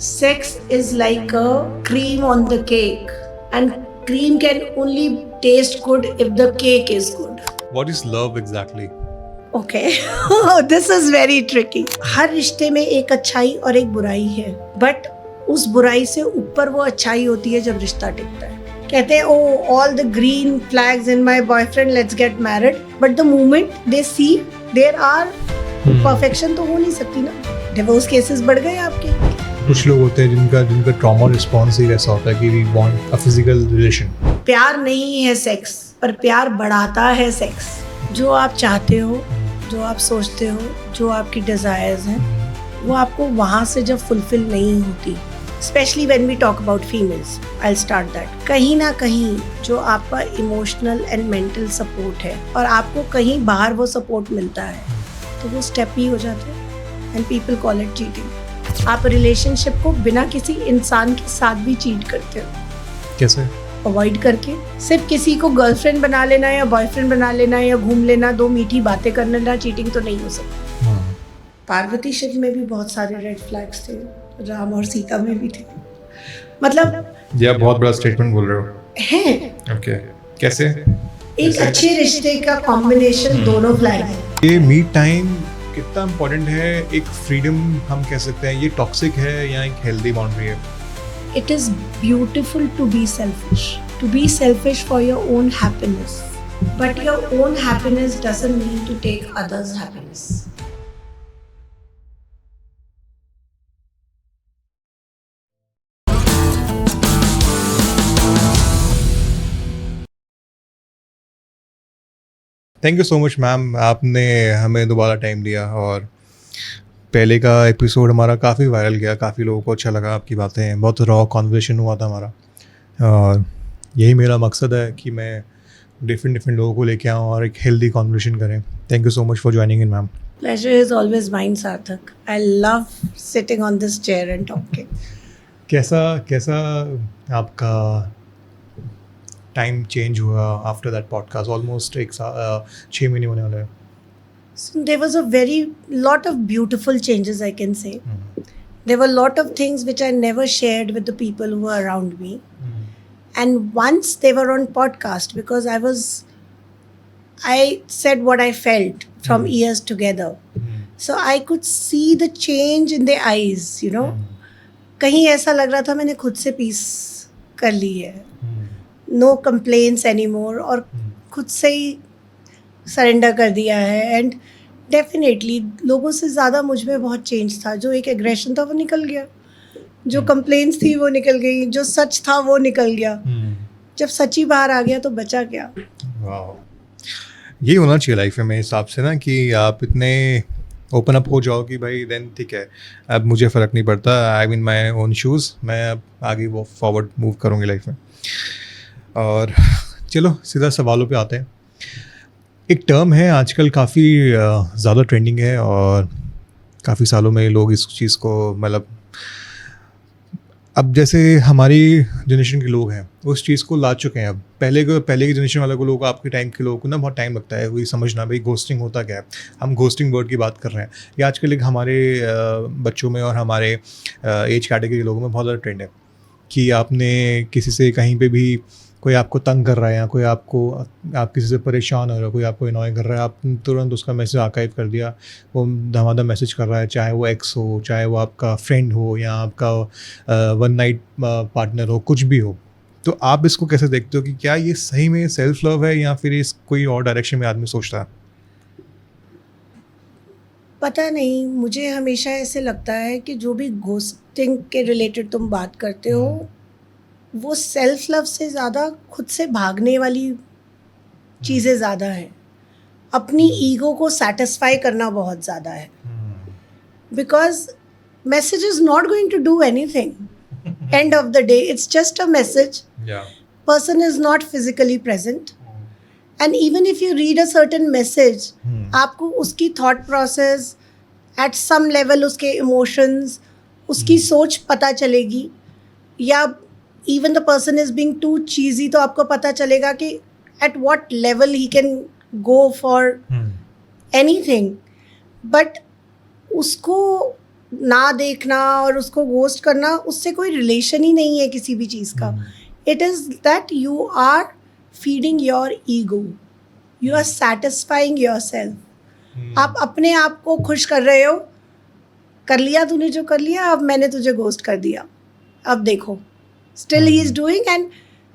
Sex is like a cream on the cake, and cream can only taste good if the cake is good. What is love exactly? Okay, this is very tricky. हर रिश्ते में एक अच्छाई और एक बुराई है, but उस बुराई से ऊपर वो अच्छाई होती है जब रिश्ता टिकता है. कहते हैं oh all the green flags in my boyfriend, let's get married, but the moment they see there are perfection तो हो नहीं सकती ना. डिवोर्स केसेस बढ़ गए आपके. कुछ लोग होते हैं जिनका ट्रॉमा रिस्पॉन्स ही ऐसा होता है कि we want a physical relation. प्यार नहीं है सेक्स, पर प्यार बढ़ाता है सेक्स. जो आप चाहते हो, जो आप सोचते हो, जो आपकी डिजायर्स हैं, वो आपको वहाँ से जब फुलफिल नहीं होती, specially when we talk about females, I will start that. कहीं ना कहीं जो आपका इमोशनल एंड मेंटल सपोर्ट है और आपको कहीं बाहर वो सपोर्ट मिलता है, तो वो स्टेप ही हो जाता है and people call it cheating. आप रिलेशनशिप को बिना किसी इंसान के साथ भी चीट करते हो. कैसे? अवॉइड करके. सिर्फ किसी को गर्लफ्रेंड बना लेना या बॉयफ्रेंड बना लेना या घूम लेना, दो मीठी बातें कर लेना, चीटिंग तो नहीं हो सकती. पार्वती शिव में भी बहुत सारे रेड फ्लैग्स थे, राम और सीता में भी थे. मतलब ये आप बहुत बड़ा स्टेटमेंट बोल रहे हो. हैं. ओके, कैसे? एक अच्छे रिश्ते का कॉम्बिनेशन दोनों फ्लैग है. ये मी टाइम कितना इम्पोर्टेंट है? एक फ्रीडम हम कह सकते हैं, ये टॉक्सिक है या एक हेल्दी बाउंड्री है? It is beautiful to be selfish for your own happiness, but your own happiness doesn't mean to take others' happiness. Thank you so much ma'am, आपने हमें दोबारा टाइम दिया. और पहले का एपिसोड हमारा काफ़ी वायरल गया, काफ़ी लोगों को अच्छा लगा आपकी बातें, बहुत रॉ कॉन्वर्सेशन हुआ था हमारा. और यही मेरा मकसद है कि मैं डिफरेंट लोगों को लेके आऊँ और एक हेल्दी कॉन्वर्सेशन करें. Thank you so much for joining in ma'am. Pleasure is always mine, Sarthak. I love sitting on this chair and talking. कैसा आपका टाइम चेंज हुआ आफ्टर दैट पॉडकास्ट? ऑलमोस्ट 6 महीने होने वाले हैं. So there was a very lot of beautiful changes, I can say. There were a lot of things which I never shared with the people who were around me. And once they were on podcast, because I said what I felt from years together. So I could see the change in their eyes, you know. कहीं ऐसा लग रहा था मैंने खुद से piece कर ली है. No complaints anymore, और खुद से ही सरेंडर कर दिया है. एंड डेफिनेटली लोगों से ज़्यादा मुझ में बहुत चेंज था. जो एक एग्रेशन था वो निकल गया, जो कंप्लेंट्स थी वो निकल गई, जो सच था वो निकल गया. जब सच ही बाहर आ गया तो बचा क्या. वाह, यही होना चाहिए लाइफ में मेरे हिसाब से ना, कि आप इतने ओपन अप हो जाओ कि भाई देन ठीक है, अब मुझे फ़र्क नहीं पड़ता, I mean my own shoes, मैं अब आगे वो फॉरवर्ड मूव करूँगी लाइफ में. और चलो सीधा सवालों पे आते हैं. एक टर्म है आजकल काफ़ी ज़्यादा ट्रेंडिंग है, और काफ़ी सालों में लोग इस चीज़ को, मतलब अब जैसे हमारी जनरेशन के लोग हैं उस चीज़ को ला चुके हैं. अब पहले की जनरेशन वाले को, लोग आपके टाइम के लोगों को ना बहुत टाइम लगता है वही समझना भाई घोस्टिंग होता क्या है. हम घोस्टिंग वर्ड की बात कर रहे हैं. ये आजकल एक हमारे बच्चों में और हमारे एज कैटेगरी के लोगों में बहुत ज़्यादा ट्रेंड है कि आपने किसी से कहीं पे भी, कोई आपको तंग कर रहा है या कोई आप किसी से परेशान हो रहा है, कोई आपको इनॉय कर रहा है, आप तुरंत उसका मैसेज आर्काइव कर दिया. वो धमाधम मैसेज कर रहा है, चाहे वो एक्स हो, चाहे वो आपका फ्रेंड हो, या आपका वन नाइट पार्टनर हो, कुछ भी हो. तो आप इसको कैसे देखते हो कि क्या ये सही में सेल्फ लव है या फिर इस कोई और डायरेक्शन में आदमी सोचता है? पता नहीं, मुझे हमेशा ऐसे लगता है कि जो भी घोस्टिंग के रिलेटेड तुम बात करते हो, वो सेल्फ लव से ज़्यादा खुद से भागने वाली चीज़ें ज़्यादा है. अपनी ईगो को सेटिस्फाई करना बहुत ज़्यादा है. Because message is not going to do anything. End of the day it's just a message. Person is not physically present. And even if you read a certain message, आपको उसकी thought process at some level, उसके emotions, उसकी सोच पता चलेगी. या even the person is being too cheesy, तो आपको पता चलेगा कि at what level he can go for anything. But उसको ना देखना और उसको गोस्ट करना, उससे कोई रिलेशन ही नहीं है किसी भी चीज़ का. It is that you are feeding your ego, you are satisfying your self. आप अपने आप को खुश कर रहे हो, कर लिया तूने जो कर लिया, अब मैंने तुझे गोस्ट कर दिया, अब देखो still he is doing. And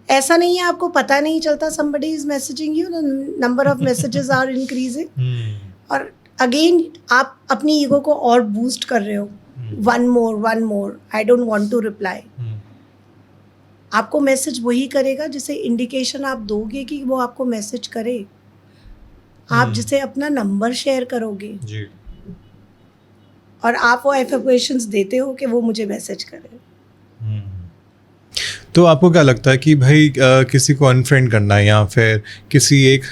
ऐसा नहीं है आपको पता नहीं चलता, somebody is messaging you, the number of messages are increasing. और अगेन आप अपनी ईगो को और बूस्ट कर रहे हो. One more, I don't want to reply. आपको मैसेज वही करेगा जिसे इंडिकेशन आप दोगे कि वो आपको मैसेज करे. आप जिसे अपना नंबर शेयर करोगे जी. और आप वो एफर्मेशंस देते हो कि वो मुझे मैसेज करे. तो आपको क्या लगता है कि भाई किसी को अनफ्रेंड करना है, या फिर किसी एक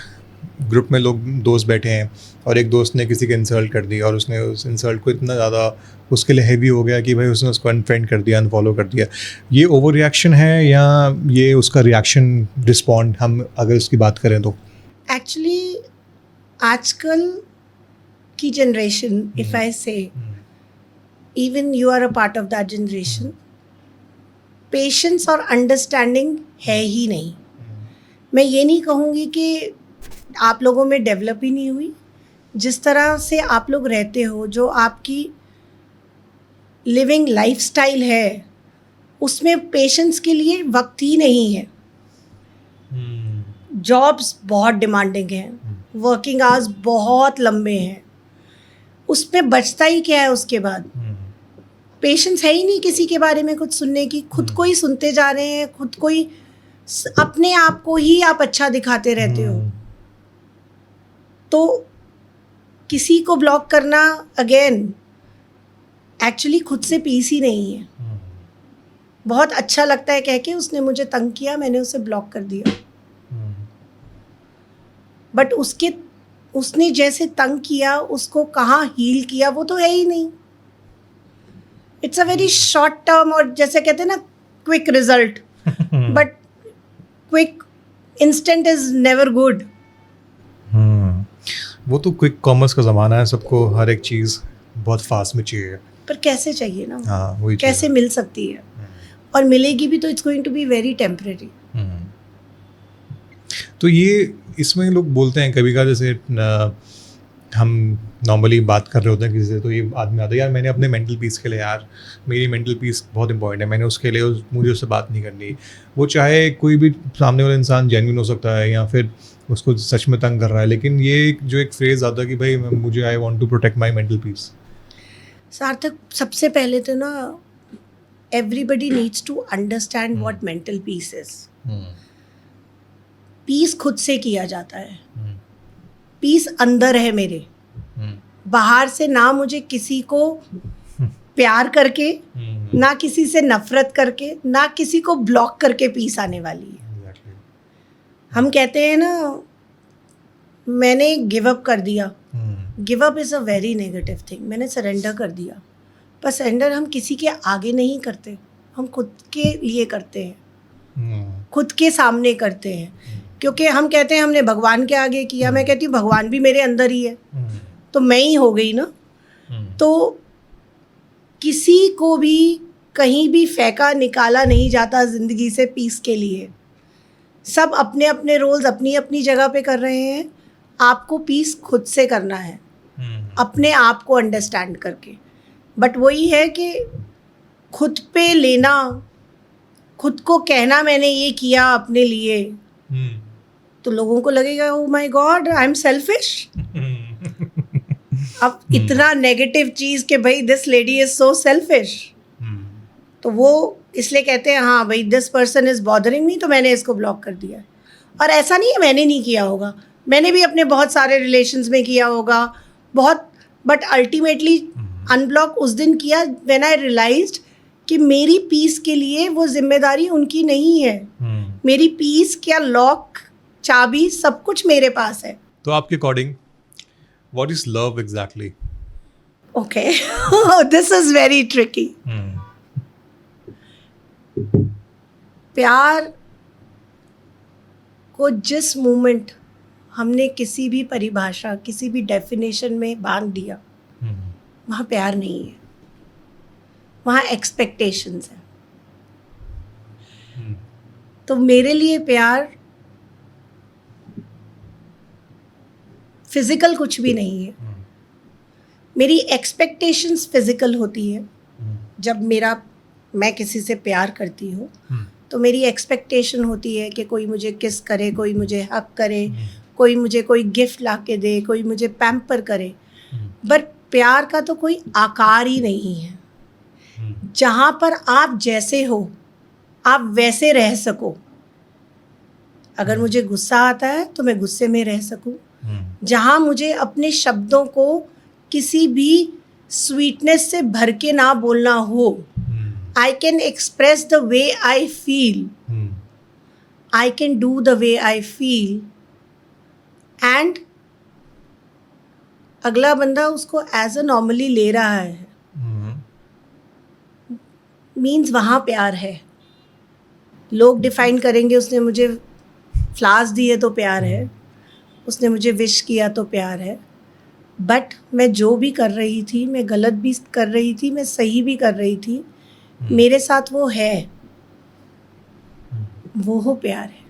ग्रुप में लोग दोस्त बैठे हैं और एक दोस्त ने किसी के इंसल्ट कर दी और उसने उस इंसल्ट को इतना ज़्यादा उसके लिए हैवी हो गया कि भाई उसने उसको अनफ्रेंड कर दिया, अनफॉलो कर दिया, ये ओवर रिएक्शन है या ये उसका रिएक्शन रिस्पॉन्ड, हम अगर उसकी बात करें तो? एक्चुअली आजकल की generation, if I say, even you are a part of that generation, patience और अंडरस्टैंडिंग है ही नहीं. मैं ये नहीं कहूँगी कि आप लोगों में डेवलप ही नहीं हुई. जिस तरह से आप लोग रहते हो, जो आपकी लिविंग लाइफस्टाइल है, उसमें पेशेंस के लिए वक्त ही नहीं है. जॉब्स बहुत डिमांडिंग हैं, वर्किंग आवर्स बहुत लंबे हैं, उसमें बचता ही क्या है उसके बाद? पेशेंस है ही नहीं किसी के बारे में कुछ सुनने की. खुद को ही सुनते जा रहे हैं, खुद को ही, अपने आप को ही आप अच्छा दिखाते रहते हो. तो किसी को ब्लॉक करना अगेन एक्चुअली खुद से पीस ही नहीं है. बहुत अच्छा लगता है कह के उसने मुझे तंग किया, मैंने उसे ब्लॉक कर दिया, बट उसने जैसे तंग किया उसको कहाँ हील किया वो तो है ही नहीं. It's a very short term, और जैसे कहते हैं ना quick result, but quick instant is never good. वो तो क्विक कॉमर्स का ज़माना है, सबको हर एक चीज़ बहुत फास्ट में चाहिए. पर कैसे चाहिए ना, हाँ, वही कैसे मिल सकती है, और मिलेगी भी तो it's going to be very temporary. तो ये इसमें लोग बोलते हैं कभी का, जैसे हम नॉर्मली बात कर रहे होते हैं किसी से, तो ये आदमी आता है, यार मैंने अपने मेंटल पीस के लिए, यार मेरी मेंटल पीस बहुत इंपॉर्टेंट है, मैंने उसके लिए मुझे उससे बात नहीं करनी. वो चाहे कोई भी सामने वाला इंसान जेन्युइन हो सकता है या फिर उसको सच में तंग कर रहा है, लेकिन ये जो एक फ्रेज़ आता है कि भाई मुझे I want to protect my mental peace. Sarthak, सबसे पहले तो ना everybody needs to understand what mental peace is. Peace खुद से किया जाता है. पीस अंदर है मेरे, बाहर से ना मुझे किसी को प्यार करके, ना किसी से नफरत करके, ना किसी को ब्लॉक करके पीस आने वाली है. हम कहते हैं ना मैंने गिव अप कर दिया. Give up is a very negative thing. मैंने सरेंडर कर दिया, पर सरेंडर हम किसी के आगे नहीं करते, हम खुद के लिए करते हैं, खुद के सामने करते हैं. क्योंकि हम कहते हैं हमने भगवान के आगे किया, मैं कहती हूँ भगवान भी मेरे अंदर ही है, तो मैं ही हो गई ना. तो किसी को भी कहीं भी फेंका निकाला नहीं जाता ज़िंदगी से पीस के लिए. सब अपने अपने रोल्स अपनी अपनी जगह पे कर रहे हैं. आपको पीस खुद से करना है, अपने आप को अंडरस्टैंड करके. बट वही है कि खुद पे लेना, खुद को कहना मैंने ये किया अपने लिए, तो लोगों को लगेगा oh my God I am selfish. अब इतना नेगेटिव चीज़ कि भाई this lady is so selfish, तो वो इसलिए कहते हैं हाँ भाई this person is bothering me, तो मैंने इसको ब्लॉक कर दिया. और ऐसा नहीं है मैंने नहीं किया होगा, मैंने भी अपने बहुत सारे रिलेशंस में किया होगा बहुत, बट अल्टीमेटली अनब्लॉक उस दिन किया व्हेन आई रियलाइज्ड कि मेरी पीस के लिए वो जिम्मेदारी उनकी नहीं है. मेरी पीस क्या लॉक, चाबी, सब कुछ मेरे पास है. तो आपके according what is love exactly? Okay, this is very tricky. प्यार को जिस मोमेंट हमने किसी भी परिभाषा, किसी भी डेफिनेशन में बांध दिया, वहाँ प्यार नहीं है. वहाँ एक्सपेक्टेशंस हैं। तो मेरे लिए प्यार फिजिकल कुछ भी नहीं है। मेरी एक्सपेक्टेशंस फिजिकल होती है। जब मैं किसी से प्यार करती हूँ तो मेरी एक्सपेक्टेशन होती है कि कोई मुझे किस करे, कोई मुझे हक करे, कोई मुझे कोई गिफ्ट ला के दे, कोई मुझे पैम्पर करे। बट प्यार का तो कोई आकार ही नहीं है। जहाँ पर आप जैसे हो आप वैसे रह सको। अगर मुझे गुस्सा आता है तो मैं गुस्से में रह सकूं। जहाँ मुझे अपने शब्दों को किसी भी स्वीटनेस से भर के ना बोलना हो, I can express the way I feel. I can do the way I feel. And अगला बंदा उसको एज अ नॉर्मली ले रहा है, मीन्स वहाँ प्यार है। लोग डिफाइन करेंगे उसने मुझे फ्लावर्स दिए तो प्यार है, उसने मुझे विश किया तो प्यार है। बट मैं जो भी कर रही थी, मैं गलत भी कर रही थी, मैं सही भी कर रही थी, मेरे साथ वो है, वो प्यार है।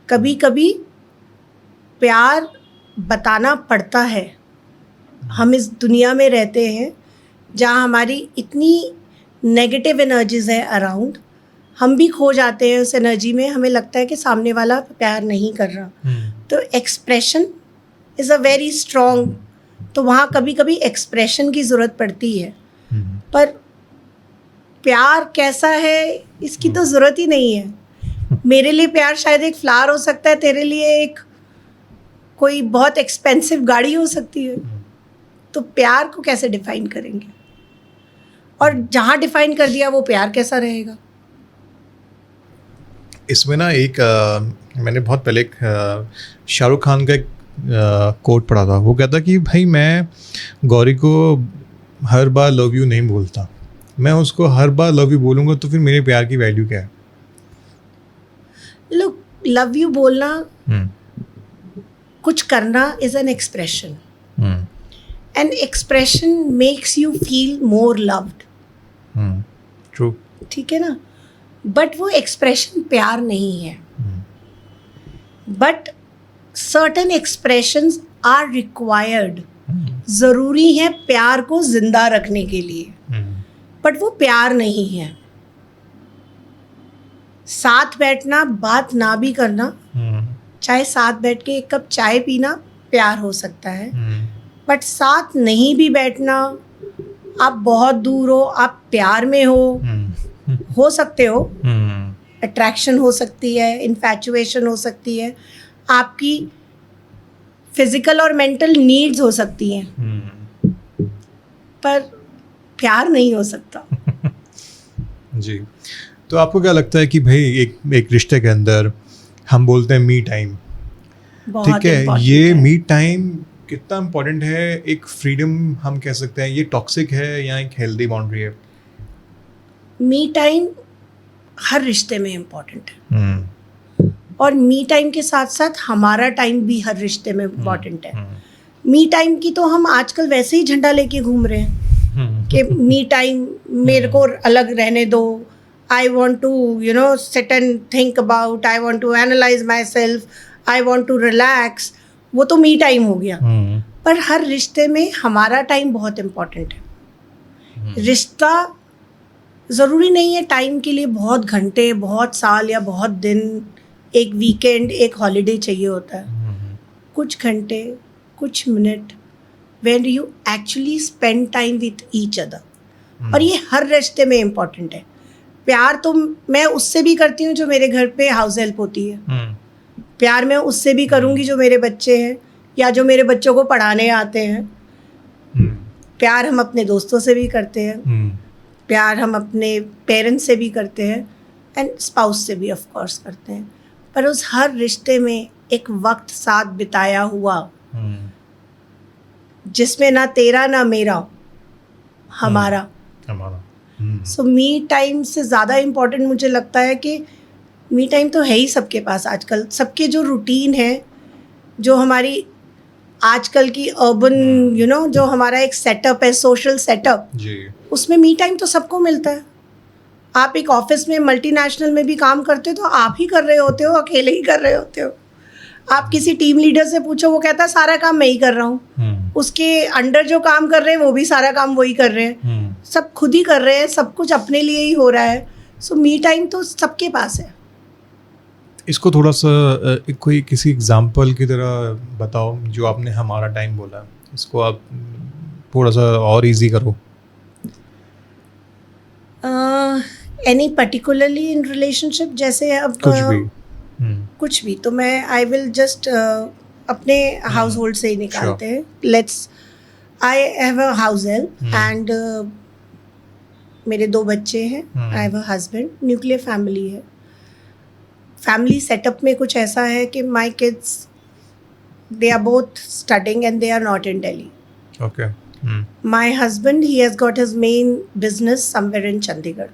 कभी कभी प्यार बताना पड़ता है। हम इस दुनिया में रहते हैं जहाँ हमारी इतनी नेगेटिव एनर्जीज है अराउंड, हम भी खो जाते हैं उस एनर्जी में। हमें लगता है कि सामने वाला प्यार नहीं कर रहा। तो expression is a very strong, तो वहाँ कभी कभी एक्सप्रेशन की ज़रूरत पड़ती है। पर प्यार कैसा है इसकी तो ज़रूरत ही नहीं है। मेरे लिए प्यार शायद एक फ्लावर हो सकता है, तेरे लिए एक कोई बहुत एक्सपेंसिव गाड़ी हो सकती है। तो प्यार को कैसे डिफाइन करेंगे? और जहाँ डिफाइन कर दिया वो प्यार कैसा रहेगा? इसमें ना एक मैंने बहुत पहले एक शाहरुख खान का एक कोट पढ़ा था। वो कहता कि भाई मैं गौरी को हर बार लव यू नहीं बोलता, मैं उसको हर बार लव यू बोलूँगा तो फिर मेरे प्यार की वैल्यू क्या है? लुक, लव यू बोलना, कुछ करना is an expression, and expression makes you feel more loved. True, ठीक है ना? बट वो एक्सप्रेशन प्यार नहीं है। But certain expressions are required, ज़रूरी है प्यार को जिंदा रखने के लिए, बट वो प्यार नहीं है। साथ बैठना, बात ना भी करना, चाहे साथ बैठ के एक कप चाय पीना प्यार हो सकता है। बट साथ नहीं भी बैठना, आप बहुत दूर हो, आप प्यार में हो सकते हो, अट्रैक्शन हो सकती है, इन्फैचुएशन हो सकती है, आपकी फिजिकल और मेंटल नीड्स हो सकती हैं, पर प्यार नहीं हो सकता। जी। तो आपको क्या लगता है कि भाई एक रिश्ते के अंदर हम बोलते हैं मी टाइम, ठीक है, ये मी टाइम कितना इम्पोर्टेंट है? एक फ्रीडम हम कह सकते हैं, ये टॉक्सिक है या एक हेल्दी बाउंड्री है? मी टाइम हर रिश्ते में इम्पोर्टेंट है, और मी टाइम के साथ साथ हमारा टाइम भी हर रिश्ते में इम्पोर्टेंट है। मी टाइम की तो हम आजकल वैसे ही झंडा लेके घूम रहे हैं कि मी टाइम मेरे को अलग रहने दो, I want to sit and think about, I want to analyse my self, I want to relax. वो तो मी टाइम हो गया। पर हर रिश्ते में हमारा टाइम बहुत इम्पोर्टेंट है। रिश्ता ज़रूरी नहीं है टाइम के लिए बहुत घंटे, बहुत साल या बहुत दिन, एक वीकेंड, एक हॉलीडे चाहिए होता है। कुछ घंटे, कुछ minute, when you actually spend time with each other. और ये हर रिश्ते में इम्पोर्टेंट है। प्यार तो मैं उससे भी करती हूँ जो मेरे घर पे हाउस हेल्प होती है। प्यार मैं उससे भी करूँगी जो मेरे बच्चे हैं या जो मेरे बच्चों को पढ़ाने आते हैं। प्यार हम अपने दोस्तों से भी करते हैं, प्यार हम अपने पेरेंट्स से भी करते हैं, एंड स्पाउस से भी ऑफ कोर्स करते हैं। पर उस हर रिश्ते में एक वक्त साथ बिताया हुआ, जिसमें ना तेरा ना मेरा, हमारा। सो मी टाइम से ज़्यादा इम्पोर्टेंट मुझे लगता है कि मी टाइम तो है ही सबके पास आजकल। सबके जो रूटीन है, जो हमारी आजकल की अर्बन जो हमारा एक सेटअप है, सोशल सेटअप, जी उसमें मी टाइम तो सबको मिलता है। आप एक ऑफिस में मल्टीनेशनल में भी काम करते हो तो आप ही कर रहे होते हो, अकेले ही कर रहे होते हो। आप किसी टीम लीडर से पूछो, वो कहता है सारा काम मैं ही कर रहा हूँ। उसके अंडर जो काम कर रहे हैं वो भी सारा काम वही कर रहे हैं। सब खुद ही कर रहे हैं, सब कुछ अपने लिए ही हो रहा है। सो मी टाइम तो सबके पास है। इसको थोड़ा सा कोई किसी एग्जाम्पल की तरह बताओ, जो आपने हमारा टाइम बोला, इसको आप थोड़ा सा और इजी करो। एनी पर्टिकुलरली इन रिलेशनशिप, जैसे अब कुछ भी। कुछ भी तो मैं आई विल जस्ट अपने हाउस होल्ड से ही निकालते हैं। Let's, I have a house help and मेरे 2 बच्चे हैं। I have a husband, nuclear family है। फैमिली सेटअप में कुछ ऐसा है कि my kids, they are both studying and they are not in Delhi. Okay. My husband, he has got his main business somewhere in Chandigarh.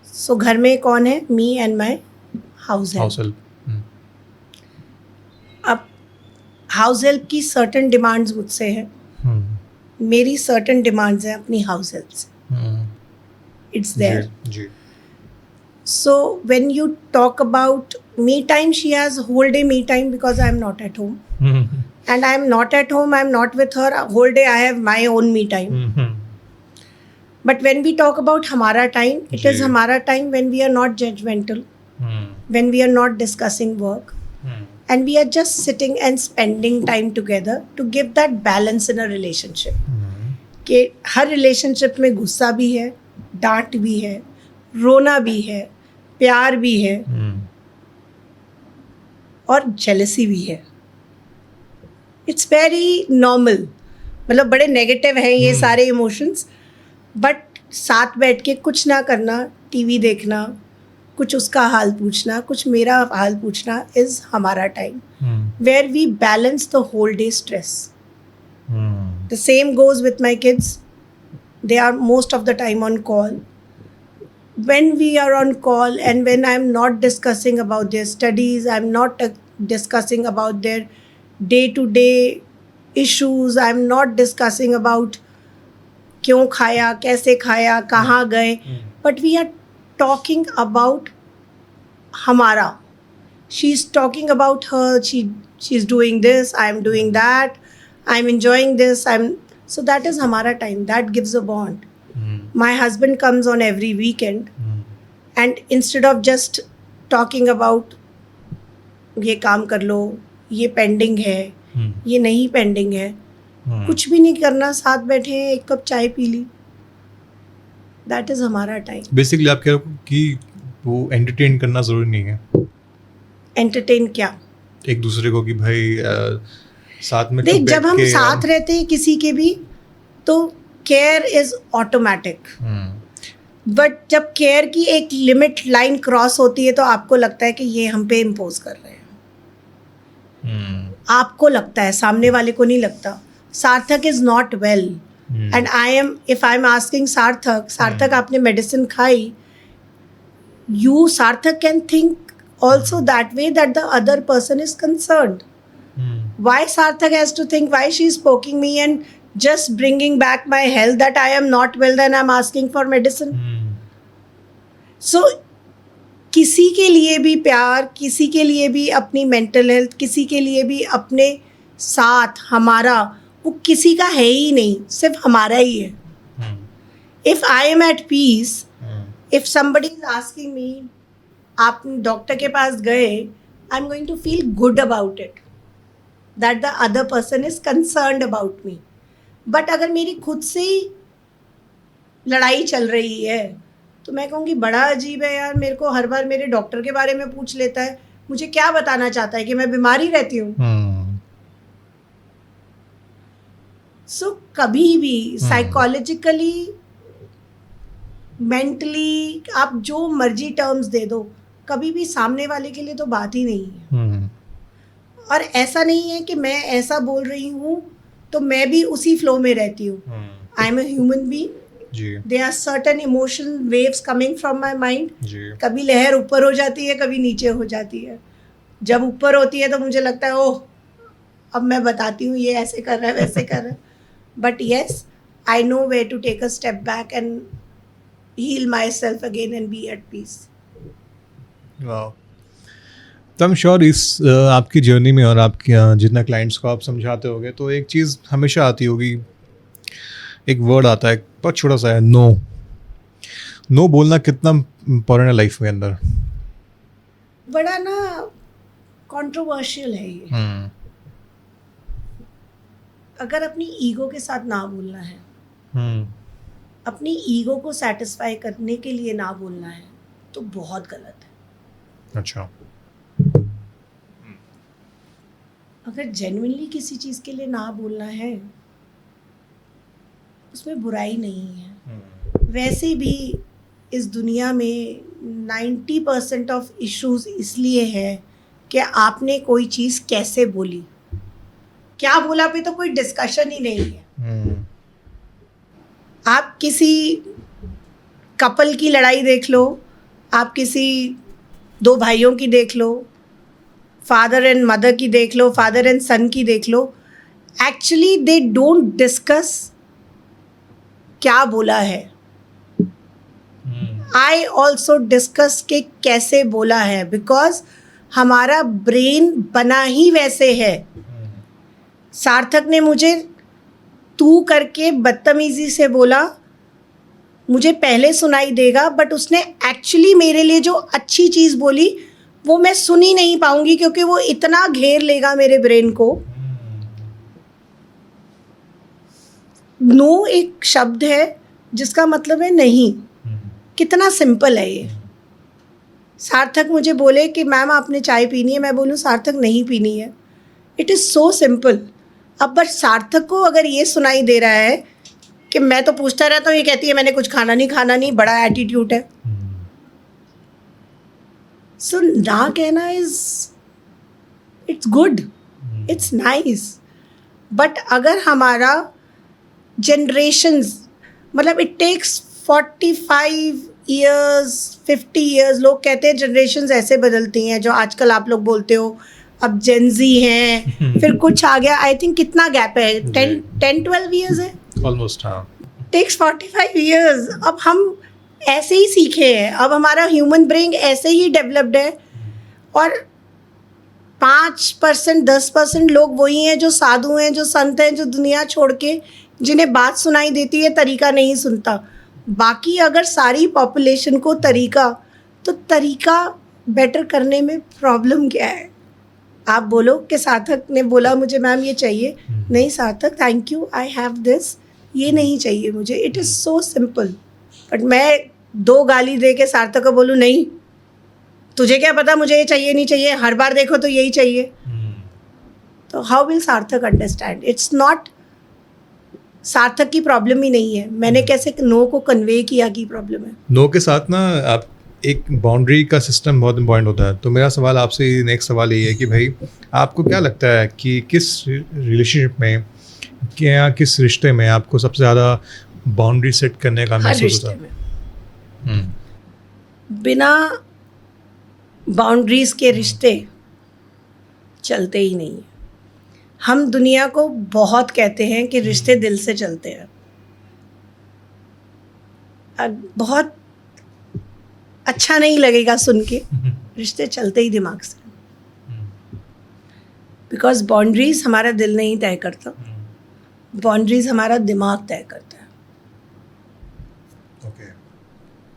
So घर में कौन है? Me and my house help. अब हाउस हेल्प की सर्टन डिमांड्स मुझसे हैं, मेरी certain demands हैं अपनी हाउस हेल्प से। It's there. जी। So when you talk about me time, she has whole day me time because I am not at home. And I am not at home, I am not with her. Whole day I have my own me time. But when we talk about Hamara time, it is Hamara time when we are not judgmental, when we are not discussing work, and we are just sitting and spending time together to give that balance in a relationship. कि हर relationship में गुस्सा भी है, डांट भी है, रोना भी है, प्यार भी है, और जेलसी भी है। It's very normal. मतलब बड़े नेगेटिव हैं ये सारे इमोशंस, बट साथ बैठ के कुछ ना करना, टीवी देखना, कुछ उसका हाल पूछना, कुछ मेरा हाल पूछना इज हमारा time, where we balance the whole day stress. The same goes with my kids. They are most of the time on call. When we are on call and when I'm not discussing about their studies, I'm not discussing about their day-to-day issues, I'm not discussing about क्यों खाया, कैसे खाया, कहाँ गए, but we are talking about हमारा. She's talking about her, she's doing this, I'm doing that, I'm enjoying this, so that is hamara time. That gives a bond. My husband comes on every weekend, and instead of just talking about ये काम कर लो, ये pending है, ये नहीं pending है, कुछ भी नहीं करना, साथ बैठे हैं, एक कप चाय पी ली, that is हमारा टाइम. बेसिकली आप कह रहे हो कि वो एंटरटेन करना ज़रूरी नहीं है. एंटरटेन क्या? एक दूसरे को कि भाई साथ में देख, जब हम साथ रहते हैं किसी के भी, तो केयर इज ऑटोमेटिक, बट जब केयर की एक लिमिट लाइन क्रॉस होती है तो आपको लगता है कि ये हम पे इम्पोज कर रहे हैं. आपको लगता है, सामने वाले को नहीं लगता. सार्थक is not well and if I am asking सार्थक आपने मेडिसिन खाई, यू सार्थक can think also that way that the other person is concerned. Why Sarthak has to think why she is poking me and just bringing back my health, that I am not well, then I'm asking for medicine. So किसी के लिए भी प्यार, किसी के लिए भी अपनी मेंटल हेल्थ, किसी के लिए भी अपने साथ हमारा, वो किसी का है ही नहीं, सिर्फ हमारा ही है. If I am at peace, if somebody is asking me, आप डॉक्टर के पास गए, I am going to feel good about it, that the other person is concerned about me. But अगर मेरी खुद से ही लड़ाई चल रही है तो मैं कहूँगी बड़ा अजीब है यार, मेरे को हर बार मेरे डॉक्टर के बारे में पूछ लेता है, मुझे क्या बताना चाहता है कि मैं बीमार ही रहती हूँ. सो कभी भी साइकोलॉजिकली, मेंटली, आप जो मर्जी टर्म्स दे दो, कभी भी सामने वाले के लिए तो बात ही नहीं है. और ऐसा नहीं है कि मैं ऐसा बोल रही हूँ तो मैं भी उसी फ्लो में रहती हूँ. I am a human being, there are certain emotional waves coming from my mind. कभी लहर ऊपर हो जाती है, कभी नीचे हो जाती है. जब ऊपर होती है तो मुझे लगता है ओह अब मैं बताती हूँ ये ऐसे कर रहा है वैसे कर रहा है, but yes I know where to take a step back and heal myself again and be at peace. वाह. तो आई एम श्योर इस आपकी जर्नी में और आपके जितना क्लाइंट्स को आप समझाते होगे तो एक चीज़ हमेशा आती होगी, एक वर्ड आता है बहुत छोटा सा है, नो. नो बोलना कितना इम्पोर्टेंट है लाइफ के अंदर? बड़ा ना कंट्रोवर्शियल है ये. अगर अपनी ईगो के साथ ना बोलना है, अपनी ईगो को सेटिस्फाई करने के लिए ना बोलना है, तो बहुत गलत है. अच्छा. अगर जेन्युइनली किसी चीज़ के लिए ना बोलना है, उसमें बुराई नहीं है. वैसे भी इस दुनिया में 90% ऑफ इश्यूज इसलिए है कि आपने कोई चीज़ कैसे बोली. क्या बोला पे तो कोई डिस्कशन ही नहीं है. आप किसी कपल की लड़ाई देख लो, आप किसी दो भाइयों की देख लो, फादर एंड मदर की देख लो, फादर एंड सन की देख लो, एक्चुअली दे डोंट डिस्कस क्या बोला है. आई ऑल्सो डिस्कस के कैसे बोला है, बिकॉज हमारा ब्रेन बना ही वैसे है. सार्थक ने मुझे तू करके बदतमीजी से बोला, मुझे पहले सुनाई देगा, बट उसने एक्चुअली मेरे लिए जो अच्छी चीज़ बोली वो मैं सुन ही नहीं पाऊंगी, क्योंकि वो इतना घेर लेगा मेरे ब्रेन को. नो एक शब्द है जिसका मतलब है नहीं. कितना सिंपल है ये. सार्थक मुझे बोले कि मैम आपने चाय पीनी है, मैं बोलूँ सार्थक नहीं पीनी है. It is so simple. अब बस सार्थक को अगर ये सुनाई दे रहा है कि मैं तो पूछता रहता हूँ, ये कहती है मैंने कुछ खाना नहीं, बड़ा एटीट्यूड है. सो ना कहना is it's good, it's nice. But अगर हमारा जनरेशन्स, मतलब इट टेक्स 45 ईयर्स 50 ईयर्स, लोग कहते हैं जनरेशन्स ऐसे बदलती हैं, जो आजकल आप लोग बोलते हो अब जेनजी हैं, फिर कुछ आ गया. आई थिंक कितना गैप है, 10-12 ईयर्स है ऑलमोस्ट. हाँ. Takes 45 years. अब हम ऐसे ही सीखे हैं, अब हमारा ह्यूमन ब्रेन ऐसे ही डेवलप्ड है. और 5% 10% लोग वही हैं जो साधु हैं, जो संत हैं, जो दुनिया छोड़ के जिन्हें बात सुनाई देती है तरीका नहीं सुनता. बाकी अगर सारी पॉपुलेशन को तरीका, तो तरीका बेटर करने में प्रॉब्लम क्या है? आप बोलो कि सार्थक ने बोला मुझे मैम ये चाहिए, नहीं सार्थक thank you I have this, ये नहीं चाहिए मुझे. It is so simple. But मैं 2 गाली दे के सार्थक को बोलूँ नहीं तुझे क्या पता मुझे ये चाहिए नहीं चाहिए, हर बार देखो तो यही चाहिए, तो हाउ विल सार्थक अंडरस्टैंड? इट्स नॉट सार्थक की प्रॉब्लम ही नहीं है, मैंने कैसे नो को कन्वे किया की प्रॉब्लम है. नो के साथ ना आप एक बाउंड्री का सिस्टम बहुत इम्पॉर्टेंट होता है. तो मेरा सवाल आपसे नेक्स्ट सवाल ये है कि भाई आपको क्या लगता है कि किस रिलेशनशिप में या किस रिश्ते में आपको सबसे ज़्यादा बाउंड्री सेट करने का महसूस होता है? बिना बाउंड्रीज के रिश्ते चलते ही नहीं. हम दुनिया को बहुत कहते हैं कि रिश्ते दिल से चलते हैं. बहुत अच्छा नहीं लगेगा सुन के, रिश्ते चलते ही दिमाग से. बिकॉज बाउंड्रीज हमारा दिल नहीं तय करता, बाउंड्रीज हमारा दिमाग तय करता है. ओके.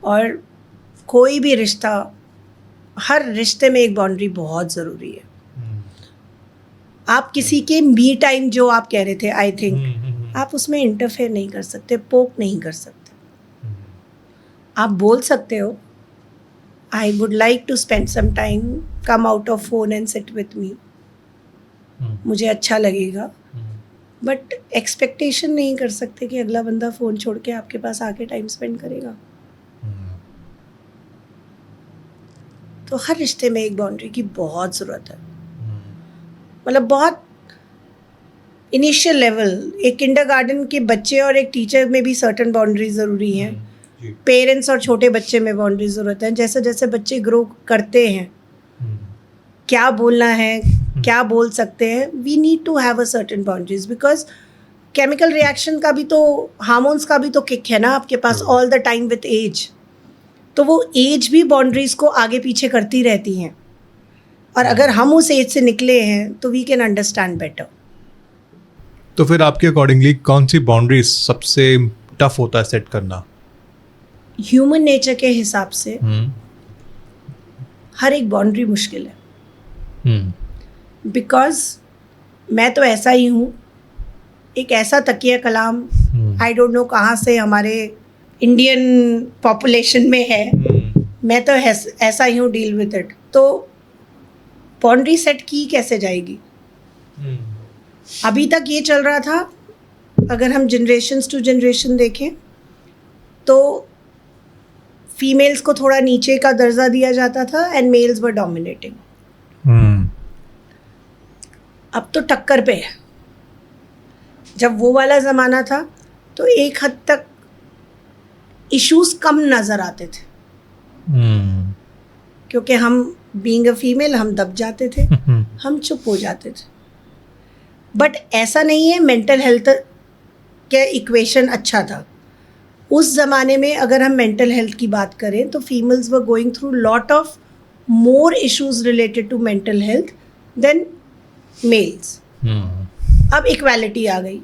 और कोई भी रिश्ता, हर रिश्ते में एक बाउंड्री बहुत ज़रूरी है. आप किसी के मी टाइम जो आप कह रहे थे, आई थिंक आप उसमें इंटरफेयर नहीं कर सकते, पोक नहीं कर सकते. आप बोल सकते हो I would like to spend some time, come out of phone and sit with me, मुझे अच्छा लगेगा. बट एक्सपेक्टेशन नहीं कर सकते कि अगला बंदा फ़ोन छोड़ के आपके पास आके टाइम स्पेंड करेगा. तो हर रिश्ते में एक बाउंड्री की बहुत ज़रूरत है. मतलब बहुत इनिशियल लेवल, एक किंडरगार्टन के बच्चे और एक टीचर में भी सर्टेन बाउंड्री ज़रूरी हैं. पेरेंट्स और छोटे बच्चे में बाउंड्री ज़रूरत है. जैसे जैसे बच्चे ग्रो करते हैं, क्या बोलना है, क्या बोल सकते हैं, we need to have a certain boundaries, because chemical reaction का भी तो, हार्मोन्स का भी तो किक है ना आपके पास all the time with age. तो वो एज भी बाउंड्रीज को आगे पीछे करती रहती हैं, और अगर हम उस एज से निकले हैं तो वी कैन अंडरस्टैंड बेटर. तो फिर आपके अकॉर्डिंगली कौन सी बाउंड्रीज सबसे टफ होता है सेट करना? ह्यूमन नेचर के हिसाब से हर एक बाउंड्री मुश्किल है, बिकॉज मैं तो ऐसा ही हूँ, एक ऐसा तकिया कलाम आई डोंट नो कहाँ से हमारे इंडियन पॉपुलेशन में है, मैं तो ऐसा ही हूँ, डील विद इट. तो बाउंड्री सेट की कैसे जाएगी? अभी तक ये चल रहा था, अगर हम जनरेशन्स टू जनरेशन देखें तो फीमेल्स को थोड़ा नीचे का दर्जा दिया जाता था एंड मेल्स वर डोमिनेटिंग. अब तो टक्कर पे है. जब वो वाला ज़माना था तो एक हद तक इश्यूज कम नज़र आते थे, क्योंकि हम बीइंग अ फीमेल हम दब जाते थे, हम चुप हो जाते थे. बट ऐसा नहीं है, मेंटल हेल्थ का इक्वेशन अच्छा था. उस ज़माने में अगर हम मेंटल हेल्थ की बात करें तो females were going through lot of more issues related to mental health than males. अब इक्वालिटी आ गई.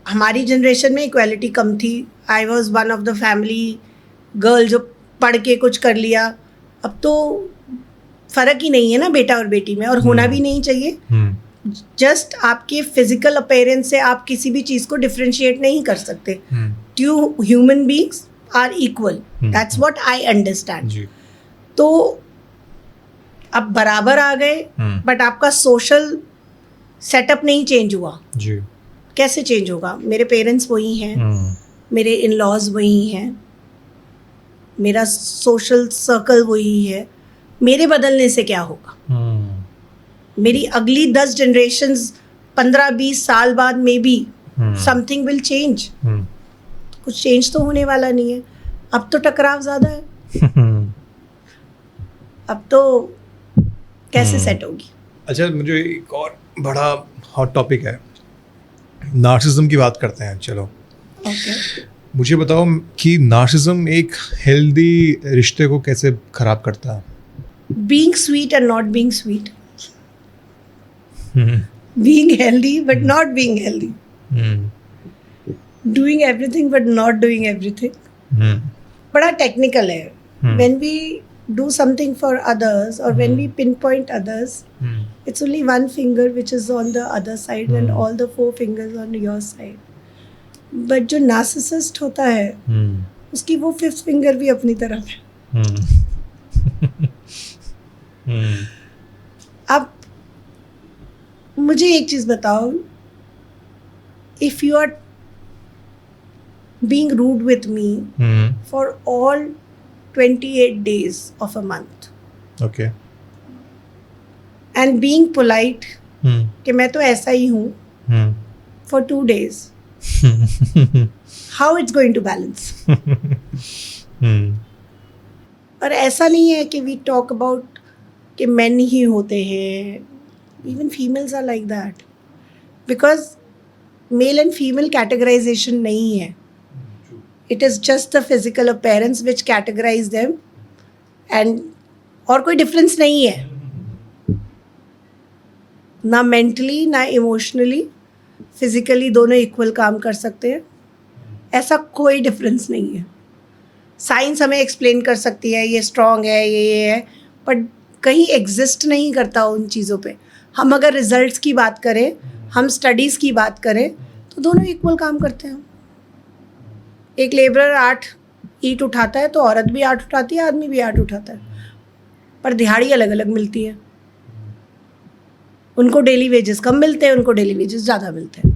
हमारी जनरेशन में इक्वालिटी कम थी. I was one of the family girl जो पढ़ के कुछ कर लिया. अब तो फ़र्क ही नहीं है ना बेटा और बेटी में, और होना भी नहीं चाहिए. जस्ट आपके फिजिकल अपीयरेंस से आप किसी भी चीज़ को डिफ्रेंशिएट नहीं कर सकते. Two human beings are equal, that's what I understand. तो अब बराबर आ गए, बट आपका सोशल सेटअप नहीं चेंज हुआ जी. कैसे चेंज होगा? मेरे पेरेंट्स वही हैं, मेरे इन लॉज वही हैं, मेरा सोशल सर्कल वही है. मेरे बदलने से क्या होगा? मेरी अगली 10 जनरेशन्स 15-20 साल बाद में भी समथिंग विल चेंज. कुछ चेंज तो होने वाला नहीं है. अब तो टकराव ज़्यादा है. अब तो कैसे सेट होगी? अच्छा, मुझे एक और बड़ा हॉट टॉपिक है, नार्सिज्म की बात करते हैं. चलो मुझे बताओ कि नार्सिज्म एक हेल्दी रिश्ते को कैसे खराब करता है? Being sweet and not being sweet, being healthy but not being healthy, doing everything but not doing everything. बड़ा टेक्निकल है. when we do something for others or when we pinpoint others, it's only one finger which is on the other side and all the 4 fingers on your side. but जो narcissist होता है उसकी वो 5th finger भी अपनी तरफ है. अब मुझे एक चीज़ बताओ, if you are being rude with me for all 28 days of a month, okay, and being polite कि मैं तो ऐसा ही हूँ for 2 days, how it's going to balance? और ऐसा नहीं है कि we talk about कि men ही होते हैं. Even females are like that, because male and female categorization नहीं है. It is just the physical appearance which categorize them, and और कोई difference नहीं है. ना mentally ना emotionally, physically दोनों equal काम कर सकते हैं. ऐसा कोई difference नहीं है. साइंस हमें एक्सप्लेन कर सकती है ये स्ट्रॉन्ग है, ये है, बट कहीं एग्जिस्ट नहीं करता उन चीज़ों पे. हम अगर रिजल्ट्स की बात करें, हम स्टडीज़ की बात करें, तो दोनों इक्वल काम करते हैं. एक लेबरर 8 ईंट उठाता है तो औरत भी 8 उठाती है, आदमी भी 8 उठाता है, पर दिहाड़ी अलग अलग मिलती है. उनको डेली वेजेस कम मिलते हैं, उनको डेली वेजेस ज़्यादा मिलते हैं.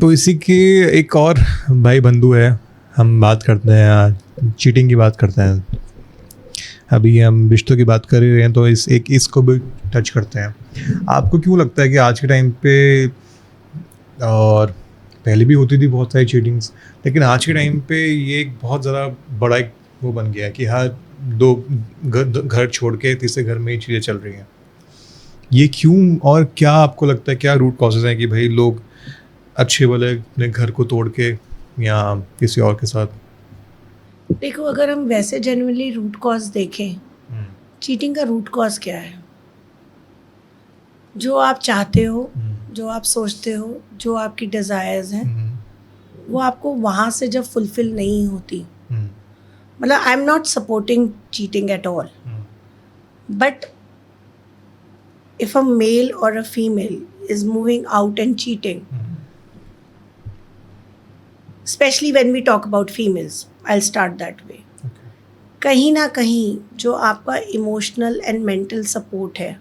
तो इसी की एक और भाई बंधु है, हम बात करते हैं चीटिंग की बात करते हैं. अभी हम रिश्तों की बात कर रहे हैं तो इसको भी टच करते हैं. आपको क्यों लगता है कि आज के टाइम पे, और पहले भी होती थी बहुत सारी चीटिंग्स, लेकिन आज के टाइम पे ये एक बहुत ज़्यादा बड़ा एक वो बन गया है कि हर 2 घर छोड़ के तीसरे घर में ही चीज़ें चल रही हैं? ये क्यों, और क्या आपको लगता है क्या रूट कॉजेज हैं कि भाई लोग अच्छे वाले अपने घर को तोड़ के या किसी और के साथ? देखो, अगर हम वैसे जनरली रूट कॉज देखें, चीटिंग का रूट कॉज क्या है? जो आप चाहते हो, जो आप सोचते हो, जो आपकी डिज़ायर्स हैं, वो आपको वहाँ से जब फुलफिल नहीं होती, मतलब आई am not supporting cheating at all, but if a male or a female is moving out and cheating, especially when we talk about females, I'll start that way. कहीं ना कहीं जो आपका इमोशनल एंड मेंटल सपोर्ट है,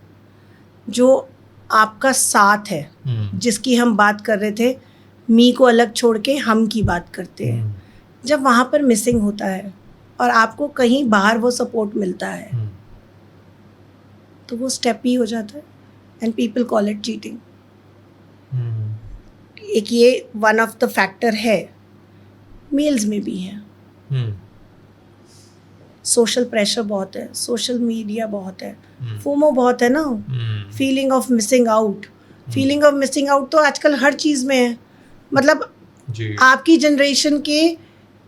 जो आपका साथ है, जिसकी हम बात कर रहे थे, मी को अलग छोड़ के हम की बात करते हैं, जब वहाँ पर मिसिंग होता है और आपको कहीं बाहर वो सपोर्ट मिलता है, तो वो स्टेप ही हो जाता है and people call it cheating. एक ये वन ऑफ द फैक्टर है, मेल्स में भी है. सोशल प्रेशर बहुत है, सोशल मीडिया बहुत है, फोमो बहुत है ना, feeling of missing out. Feeling of missing out तो आजकल हर चीज़ में है. मतलब आपकी जनरेशन के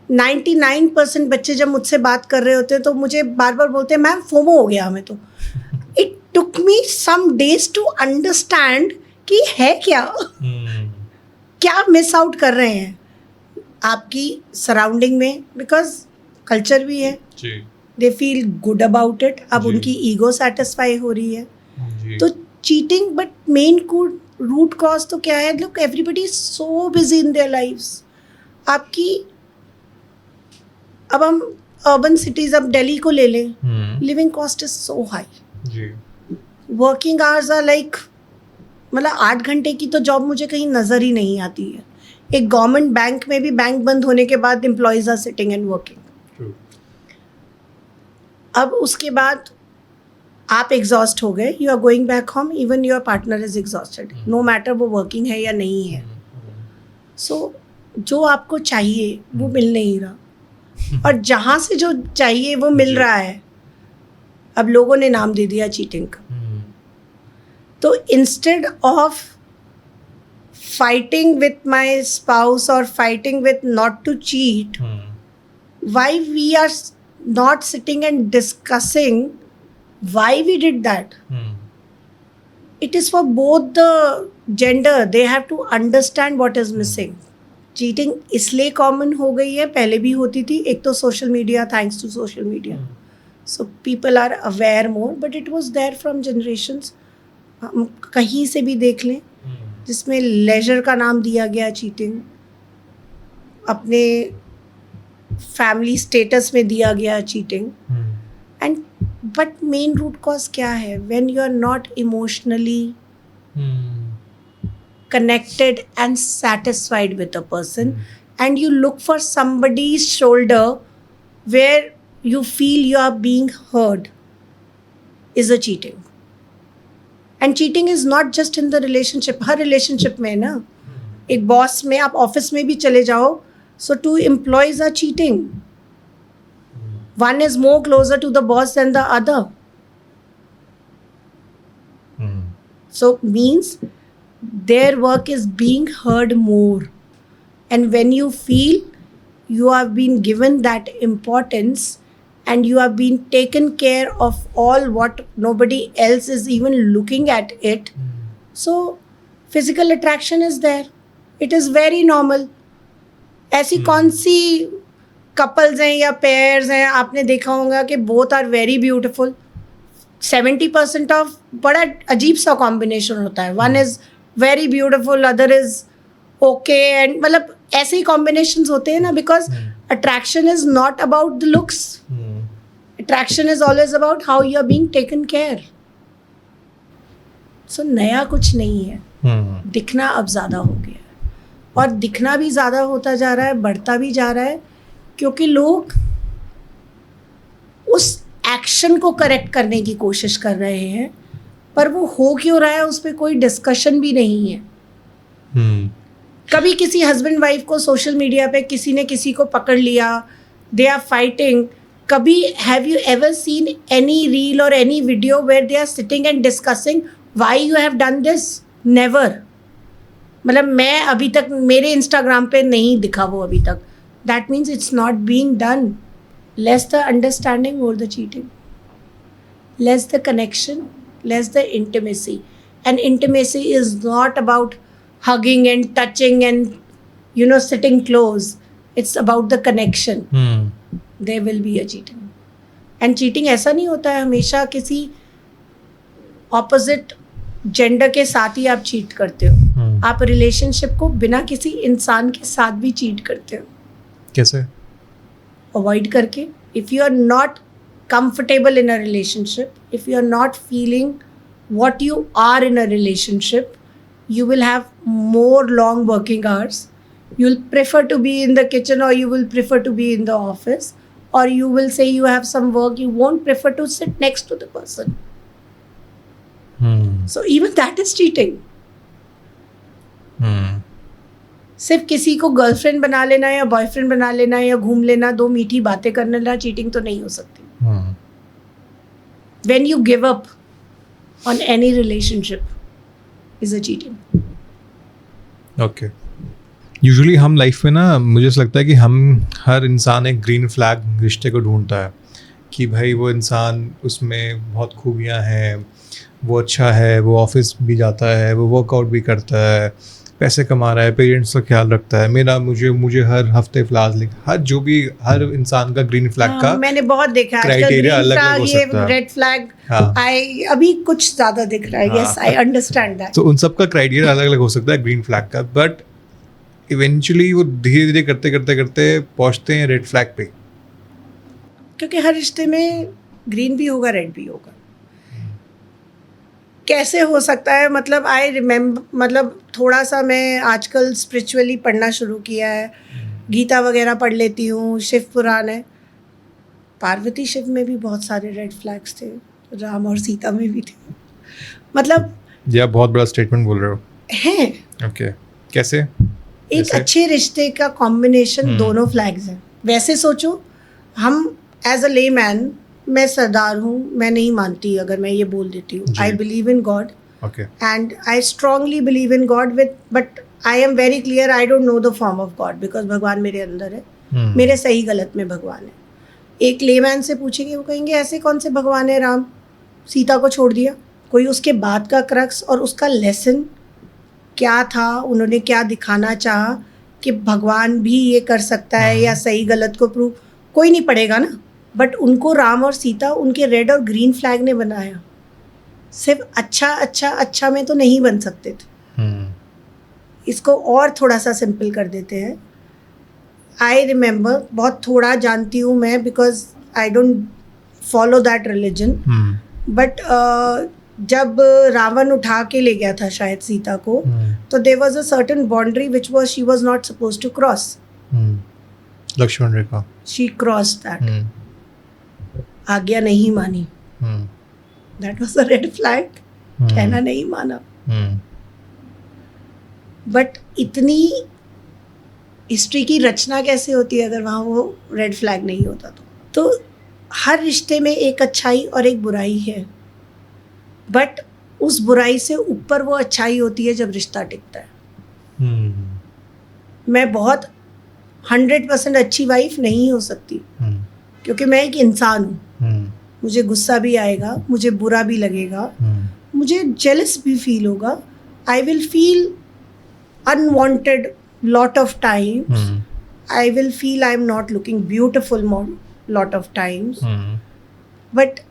99% बच्चे जब मुझसे बात कर रहे होते हैं तो मुझे बार बार बोलते हैं मैम फोमो हो गया हमें. तो it took me some days to understand कि है क्या, क्या मिस आउट कर रहे हैं आपकी सराउंडिंग में, बिकॉज कल्चर भी है, they feel good about it. अब उनकी ईगो सेटिस्फाई हो रही है, तो cheating. But main root cause तो क्या है? Look, everybody is so busy in their lives. आपकी, अब हम अर्बन सिटीज, अब दिल्ली को ले लें, living cost is so high. Working hours are like, मतलब 8 घंटे की तो जॉब मुझे कहीं नज़र ही नहीं आती है. एक गवर्नमेंट बैंक में भी बैंक बंद होने के बाद employees are sitting and working. अब उसके बाद आप एग्जॉस्ट हो गए, you are going back home, even your partner is exhausted, no matter वो वर्किंग है या नहीं है. सो जो आपको चाहिए वो मिल नहीं रहा, और जहाँ से जो चाहिए वो मिल रहा है, अब लोगों ने नाम दे दिया चीटिंग का. तो instead of fighting with my spouse और fighting with not to cheat, why we are not sitting and discussing why we did that. It is for both the gender. They have to understand what is missing. Cheating इसलिए common हो गई है, पहले भी होती थी. एक तो social media, thanks to social media, so people are aware more, but it was there from generations. हम कहीं से भी देख लें जिसमें लेजर का नाम दिया गया चीटिंग, अपने फैमिली स्टेटस में दिया गया cheating. And but main root cause क्या है? When you are not emotionally connected and satisfied with a person, and you look for somebody's shoulder where you feel you are being heard, is a cheating. And cheating is not just in the relationship. Her relationship में ना, एक boss में, आप office में भी चले जाओ, so 2 employees are cheating. One is more closer to the boss than the other. So means their work is being heard more. And when you feel you have been given that importance and you have been taken care of all what nobody else is even looking at it, so physical attraction is there. It is very normal. ऐसी कौन सी couples हैं या pairs हैं आपने देखा होगा कि both are very beautiful? 70% of बड़ा अजीब सा कॉम्बिनेशन होता है. One is very beautiful, other is okay, and मतलब ऐसे ही कॉम्बिनेशंस होते हैं ना, because attraction is not about the looks. Attraction is always about how you are being taken care. So नया कुछ नहीं है, दिखना अब ज़्यादा हो गया है, और दिखना भी ज़्यादा होता जा रहा है, बढ़ता भी जा रहा है, क्योंकि लोग उस एक्शन को करेक्ट करने की कोशिश कर रहे हैं, पर वो हो क्यों रहा है उस पर कोई डिस्कशन भी नहीं है. कभी किसी हस्बैंड वाइफ को सोशल मीडिया पे किसी ने किसी को पकड़ लिया, दे आर फाइटिंग. कभी have you ever seen any reel or any video where they are sitting and discussing why you have done this, never. मतलब मैं अभी तक मेरे इंस्टाग्राम पे नहीं दिखा वो अभी तक. That means it's not being done. Less the understanding और the cheating, less the connection, less the intimacy. And intimacy is not about hugging and touching and, you know, sitting close. It's about the connection. There will be a cheating. And cheating ऐसा नहीं होता है हमेशा किसी opposite gender के साथ ही आप cheat करते हो. आप relationship को बिना किसी इंसान के साथ भी cheat करते हो. कैसे? Avoid करके. If you are not comfortable in a relationship, if you are not feeling what you are in a relationship, you will have more long working hours. You will prefer to be in the kitchen, or you will prefer to be in the office, or you will say you have some work, you won't prefer to sit next to the person. So even that is cheating. सिर्फ किसी को girlfriend बना लेना या boyfriend बना लेना या घूम लेना, दो मीठी बातें करने लेना चीटिंग तो नहीं हो सकती. When you give up on any relationship is a cheating. Okay. Usually हम लाइफ में ना, मुझे ऐसा लगता है कि हम हर इंसान एक ग्रीन फ्लैग रिश्ते को ढूंढता है कि भाई वो इंसान, उसमें बहुत खूबियाँ हैं, वो अच्छा है, वो ऑफिस भी जाता है, वो वर्कआउट भी करता है, पैसे कमा रहा है, पेरेंट्स का ख्याल रखता है, मेरा मुझे हर हफ्ते फ्लावर्स लिख, हर इंसान का ग्रीन फ्लैग का मैंने बहुत देखा है आजकल criteria ग्रीन अलग-अलग हो फ्लैग, सकता ये है. Red flag. हाँ. आई अभी कुछ ज्यादा दिख रहा है. Yes, I understand that. तो उन सब का क्राइटेरिया अलग अलग हो सकता है ग्रीन फ्लैग का, बट इवेंचुअली वो धीरे धीरे करते करते करते पहुंचते हैं रेड फ्लैग पे. क्योंकि हर रिश्ते में ग्रीन भी होगा, रेड भी होगा. कैसे हो सकता है? मतलब आई रिमेम्बर, मतलब थोड़ा सा मैं आजकल स्पिरिचुअली पढ़ना शुरू किया है. गीता वगैरह पढ़ लेती हूँ, शिव पुराण है. पार्वती शिव में भी बहुत सारे रेड फ्लैग्स थे, राम और सीता में भी थे. मतलब ये आप बहुत बड़ा स्टेटमेंट बोल रहे हो. हैं. ओके. कैसे? एक जैसे? अच्छे रिश्ते का कॉम्बिनेशन दोनों फ्लैग्स हैं. वैसे सोचो, हम एज अ ले मैन, मैं सरदार हूँ, मैं नहीं मानती अगर मैं ये बोल देती हूँ. I believe in God okay. and I strongly believe in God but I am very clear I don't know the form of God because भगवान मेरे अंदर है. मेरे सही गलत में भगवान है. एक लेमैन से पूछेंगे, वो कहेंगे ऐसे कौन से भगवान है? राम सीता को छोड़ दिया. कोई उसके बाद का क्रक्स और उसका लेसन क्या था, उन्होंने क्या दिखाना चाहा कि भगवान भी ये कर सकता है या सही गलत को प्रूव, कोई नहीं पढ़ेगा ना. बट उनको राम और सीता उनके रेड और ग्रीन फ्लैग ने बनाया. सिर्फ अच्छा में तो नहीं बन सकते थे. इसको और थोड़ा सा सिंपल कर देते हैं. आई रिमेम्बर, बहुत थोड़ा जानती हूँ मैं because I don't follow that religion. But जब रावण उठा के ले गया था शायद सीता को, तो there was a certain boundary which was she was not supposed to cross. Lakshman Rekha. She crossed that. आज्ञा नहीं मानी. That was a red flag. कहना नहीं माना. बट इतनी हिस्ट्री की रचना कैसे होती है अगर वहाँ वो रेड फ्लैग नहीं होता तो हर रिश्ते में एक अच्छाई और एक बुराई है. बट उस बुराई से ऊपर वो अच्छाई होती है जब रिश्ता टिकता है. मैं बहुत 100% अच्छी वाइफ नहीं हो सकती क्योंकि मैं एक इंसान हूँ. मुझे गुस्सा भी आएगा, मुझे बुरा भी लगेगा, मुझे जेलस भी फील होगा. I will feel unwanted lot of times. I will feel I'm not looking beautiful lot of times. But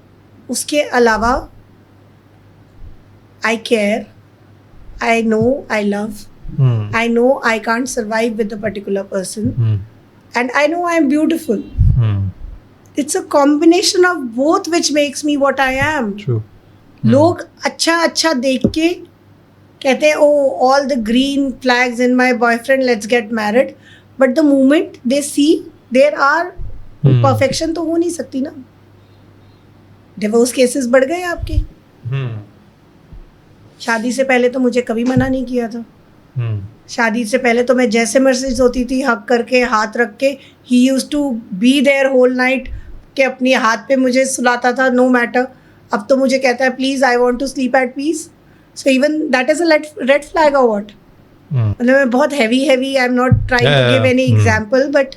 उसके अलावा I care, I know I love, I know I can't survive with a particular person, and I know I'm beautiful. It's a combination of both which makes me what I am. True. लोग अच्छा देख के कहते हैं, oh, all the green flags in my boyfriend, let's get married. But the moment they see there are perfection तो हो नहीं सकती ना. डिवोर्स केसेस बढ़ गए आपके. शादी से पहले तो मुझे कभी मना नहीं किया था. शादी से पहले तो मैं जैसे मैसेज होती थी हक करके हाथ रख के, he used to be there whole night, के अपने हाथ पे मुझे सुलाता था नो मैटर. अब तो मुझे कहता है please I want to sleep at peace. So even that is a red flag or what? मतलब मैं बहुत heavy I am not trying to give any example, but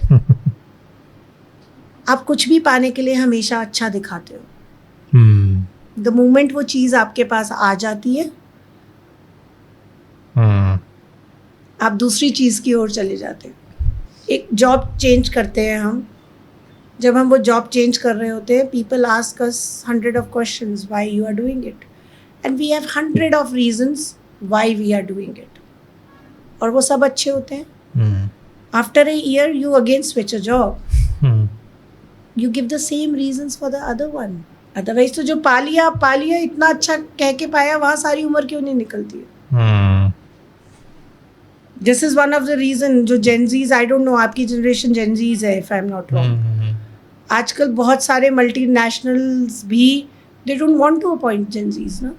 आप कुछ भी पाने के लिए हमेशा अच्छा दिखाते हो. द मोमेंट वो चीज़ आपके पास आ जाती है, आप दूसरी चीज़ की ओर चले जाते हो. एक जॉब चेंज करते हैं हम, जब हम वो जॉब चेंज कर रहे होते हैं, people ask us 100 of questions why you are doing it, and we have 100 of reasons why we are doing it, और वो सब अच्छे होते हैं. After a year you again switch a job, you give the same reasons for the other one. Otherwise तो जो पा लिया इतना अच्छा कह के पाया, वहाँ सारी उम्र क्यों नहीं निकलती है. This is one of the reason जो जेनजीज, आई डोंट नो आपकी जनरेशन जेनजीज है if I am not wrong, आजकल बहुत सारे मल्टीनेशनल्स भी they don't want to appoint Gen Zs ना,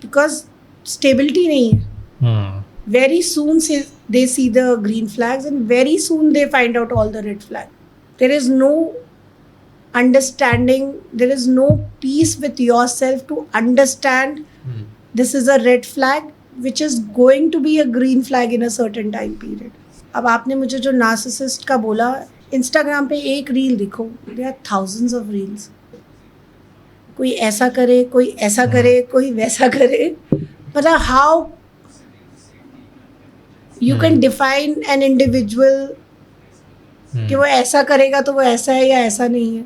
बिकॉज स्टेबिलिटी नहीं है. Very soon they see the green flags, and very soon they find out all the red flag. There is no understanding, there is no peace with yourself to understand this is a red flag which is going to be a green flag in a certain time period. अब आपने मुझे जो narcissist का बोला, Instagram पे एक reel दिखो, there are thousands of reels. कोई ऐसा करे, कोई ऐसा करे, कोई वैसा करे. मतलब how you can define an individual कि वो ऐसा करेगा तो वो ऐसा है या ऐसा नहीं है,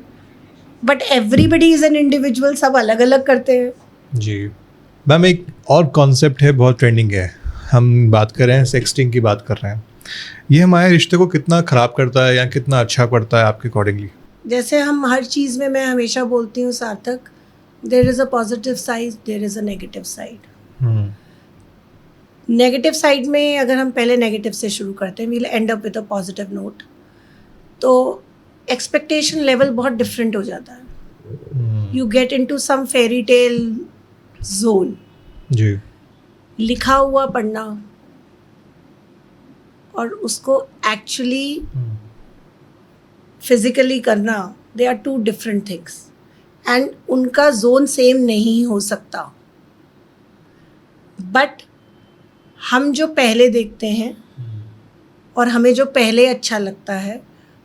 but everybody is an individual, सब अलग अलग करते हैं. जी मैम, एक और कॉन्सेप्ट है, बहुत ट्रेंडिंग है, हम बात कर रहे हैं सेक्सटिंग की बात कर रहे हैं. ये हमारे रिश्ते को कितना ख़राब करता है या कितना अच्छा करता है आपके अकॉर्डिंगली? जैसे हम हर चीज़ में, मैं हमेशा बोलती हूँ Sarthak, there is a positive side, there is a negative side. Negative side में अगर हम पहले नेगेटिव से शुरू करते हैं, we'll end up with a positive note, तो एक्सपेक्टेशन लेवल बहुत डिफरेंट हो जाता है. You get into some fairy tale zone. जी. लिखा हुआ पढ़ना और उसको एक्चुअली फिजिकली करना, they are two different things, and उनका जोन सेम नहीं हो सकता. बट हम जो पहले देखते हैं और हमें जो पहले अच्छा लगता है,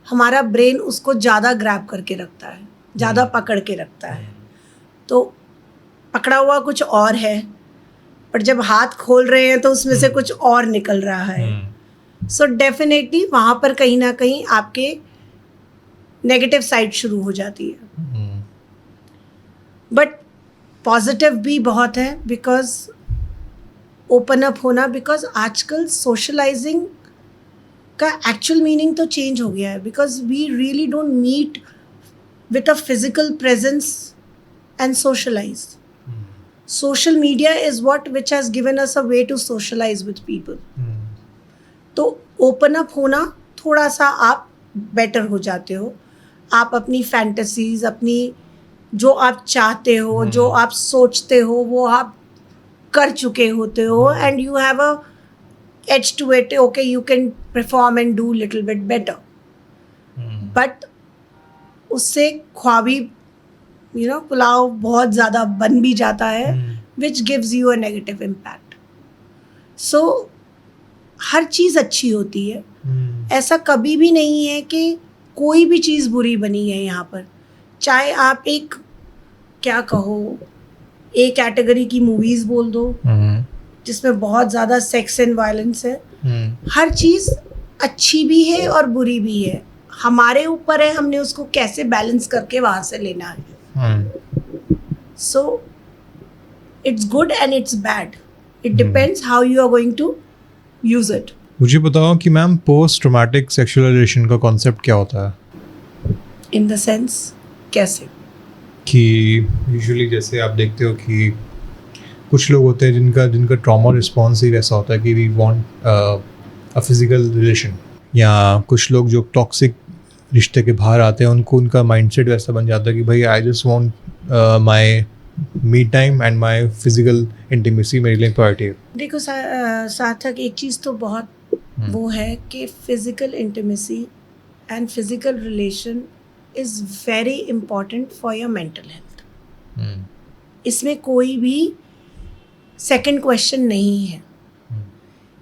हमारा ब्रेन उसको ज़्यादा ग्रैब करके रखता है, ज़्यादा पकड़ के रखता है. तो पकड़ा हुआ कुछ और है, पर जब हाथ खोल रहे हैं तो उसमें से कुछ और निकल रहा है. सो डेफिनेटली वहाँ पर कहीं ना कहीं आपके नेगेटिव साइड शुरू हो जाती है. बट पॉजिटिव भी बहुत है, बिकॉज ओपन अप होना, बिकॉज आजकल सोशलाइजिंग का एक्चुअल मीनिंग तो चेंज हो गया है, because we really don't meet with a physical presence and socialize. Social media is what which has given us a way to socialize with people. तो open up होना थोड़ा सा आप बेटर हो जाते हो. आप अपनी फैंटेसीज, अपनी जो आप चाहते हो, जो आप सोचते हो, वो आप कर चुके होते हो, and you have a edge to it. Okay, you can perform and do little bit better. But उससे ख्वाबी, यू नो, पुलाव बहुत ज़्यादा बन भी जाता है, which gives you a negative impact. So हर चीज़ अच्छी होती है. ऐसा कभी भी नहीं है कि कोई भी चीज़ बुरी बनी है यहाँ पर. चाहे आप एक, क्या कहो, ए कैटेगरी की मूवीज़ बोल दो जिसमें बहुत ज़्यादा सेक्स एंड वायलेंस है. हर चीज़ अच्छी भी है और बुरी भी है. हमारे ऊपर है हमने उसको कैसे बैलेंस करके वहाँ से लेना है. So it's good and it's bad. It depends how you are going to use it. मुझे बताओ कि ma'am post traumatic sexual relation का कॉन्सेप्ट क्या होता है? इन द सेंस कैसे? कि यूजुअली जैसे आप देखते हो कि कुछ लोग होते हैं जिनका ट्रॉमा रिस्पॉन्स ही वैसा होता है कि we want a physical relation, या कुछ लोग जो टॉक्सिक रिश्ते के बाहर आते हैं उनका माइंडसेट वैसा बन जाता है कि भाई I just want my me time and my physical intimacy मेरे लिए प्रायोरिटी है. देखो सार्थक, एक चीज़ तो बहुत वो है कि physical intimacy and physical relation is very important for your mental health. इसमें कोई भी सेकंड क्वेश्चन नहीं है।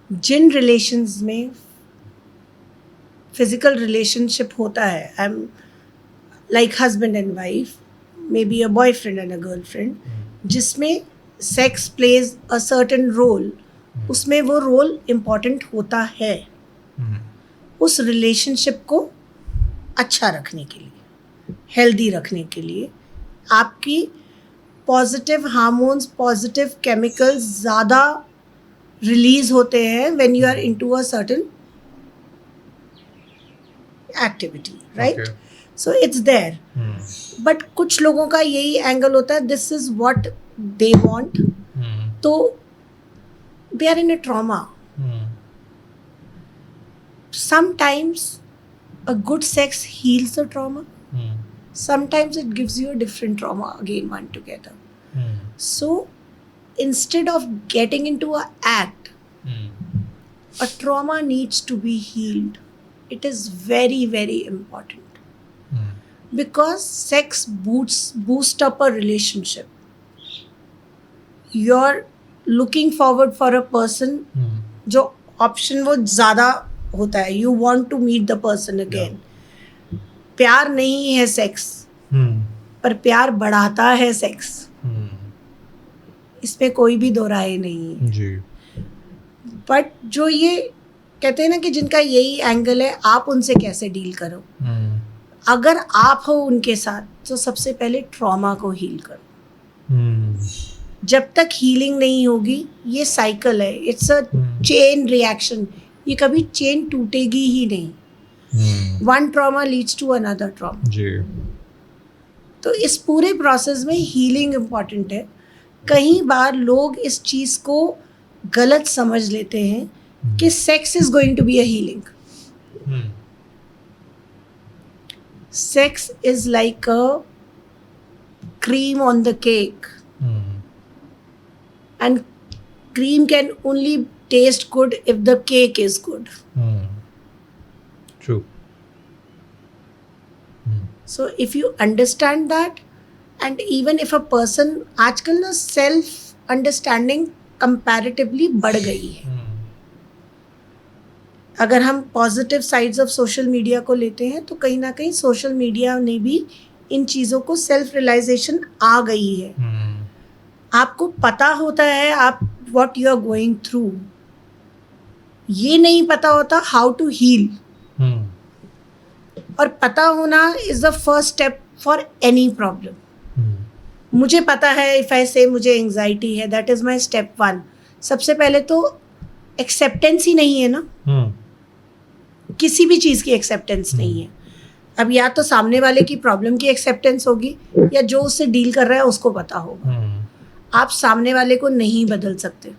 जिन रिलेशंस में फिजिकल रिलेशनशिप होता है, I am like husband and wife, maybe a boyfriend and a girlfriend, जिसमें sex plays a certain role, उसमें वो रोल इम्पॉर्टेंट होता है उस रिलेशनशिप को अच्छा रखने के लिए, हेल्दी रखने के लिए। आपकी पॉजिटिव हार्मोन्स, पॉजिटिव केमिकल्स ज़्यादा रिलीज होते हैं when you are into a certain activity, right? So it's there. But कुछ लोगों का यही एंगल होता है, this is what they want, तो they are in a trauma. Sometimes a good sex heals the trauma. Sometimes it gives you a different trauma again one together. So instead of getting into an act, a trauma needs to be healed. It is very, very important. Because sex boost up a relationship. You're looking forward for a person जो option वो ज़्यादा होता है, you want to meet the person again. प्यार नहीं है sex, पर प्यार बढ़ाता है सेक्स, इसमें कोई भी दो राय नहीं है जी। बट जो ये कहते हैं ना कि जिनका यही एंगल है, आप उनसे कैसे डील करो। अगर आप हो उनके साथ, तो सबसे पहले ट्रॉमा को हील करो। जब तक हीलिंग नहीं होगी, ये साइकिल है, इट्स अ चेन रिएक्शन, ये कभी चेन टूटेगी ही नहीं। One trauma leads to another trauma जी। तो इस पूरे प्रोसेस में हीलिंग इम्पॉर्टेंट है। कई बार लोग इस चीज़ को गलत समझ लेते हैं कि sex is going to be a healing. Sex is like a cream on the cake, and cream can only taste good if the cake is good. True. So if you understand that, and even if a person, आजकल ना self understanding comparatively बढ़ गई है। अगर हम positive sides of social media को लेते हैं, तो कहीं ना कहीं सोशल मीडिया ने भी इन चीज़ों को सेल्फ रियलाइजेशन आ गई है। आपको पता होता है आप what you are going through, ये नहीं पता होता हाउ टू हील। और पता होना is the first step for any problem. मुझे पता है, इफ आई से मुझे एंजाइटी है, दैट इज माई स्टेप 1। सबसे पहले तो एक्सेप्टेंस ही नहीं है ना, किसी भी चीज़ की एक्सेप्टेंस नहीं है। अब या तो सामने वाले की प्रॉब्लम की एक्सेप्टेंस होगी, या जो उससे डील कर रहा है उसको पता होगा। आप सामने वाले को नहीं बदल सकते,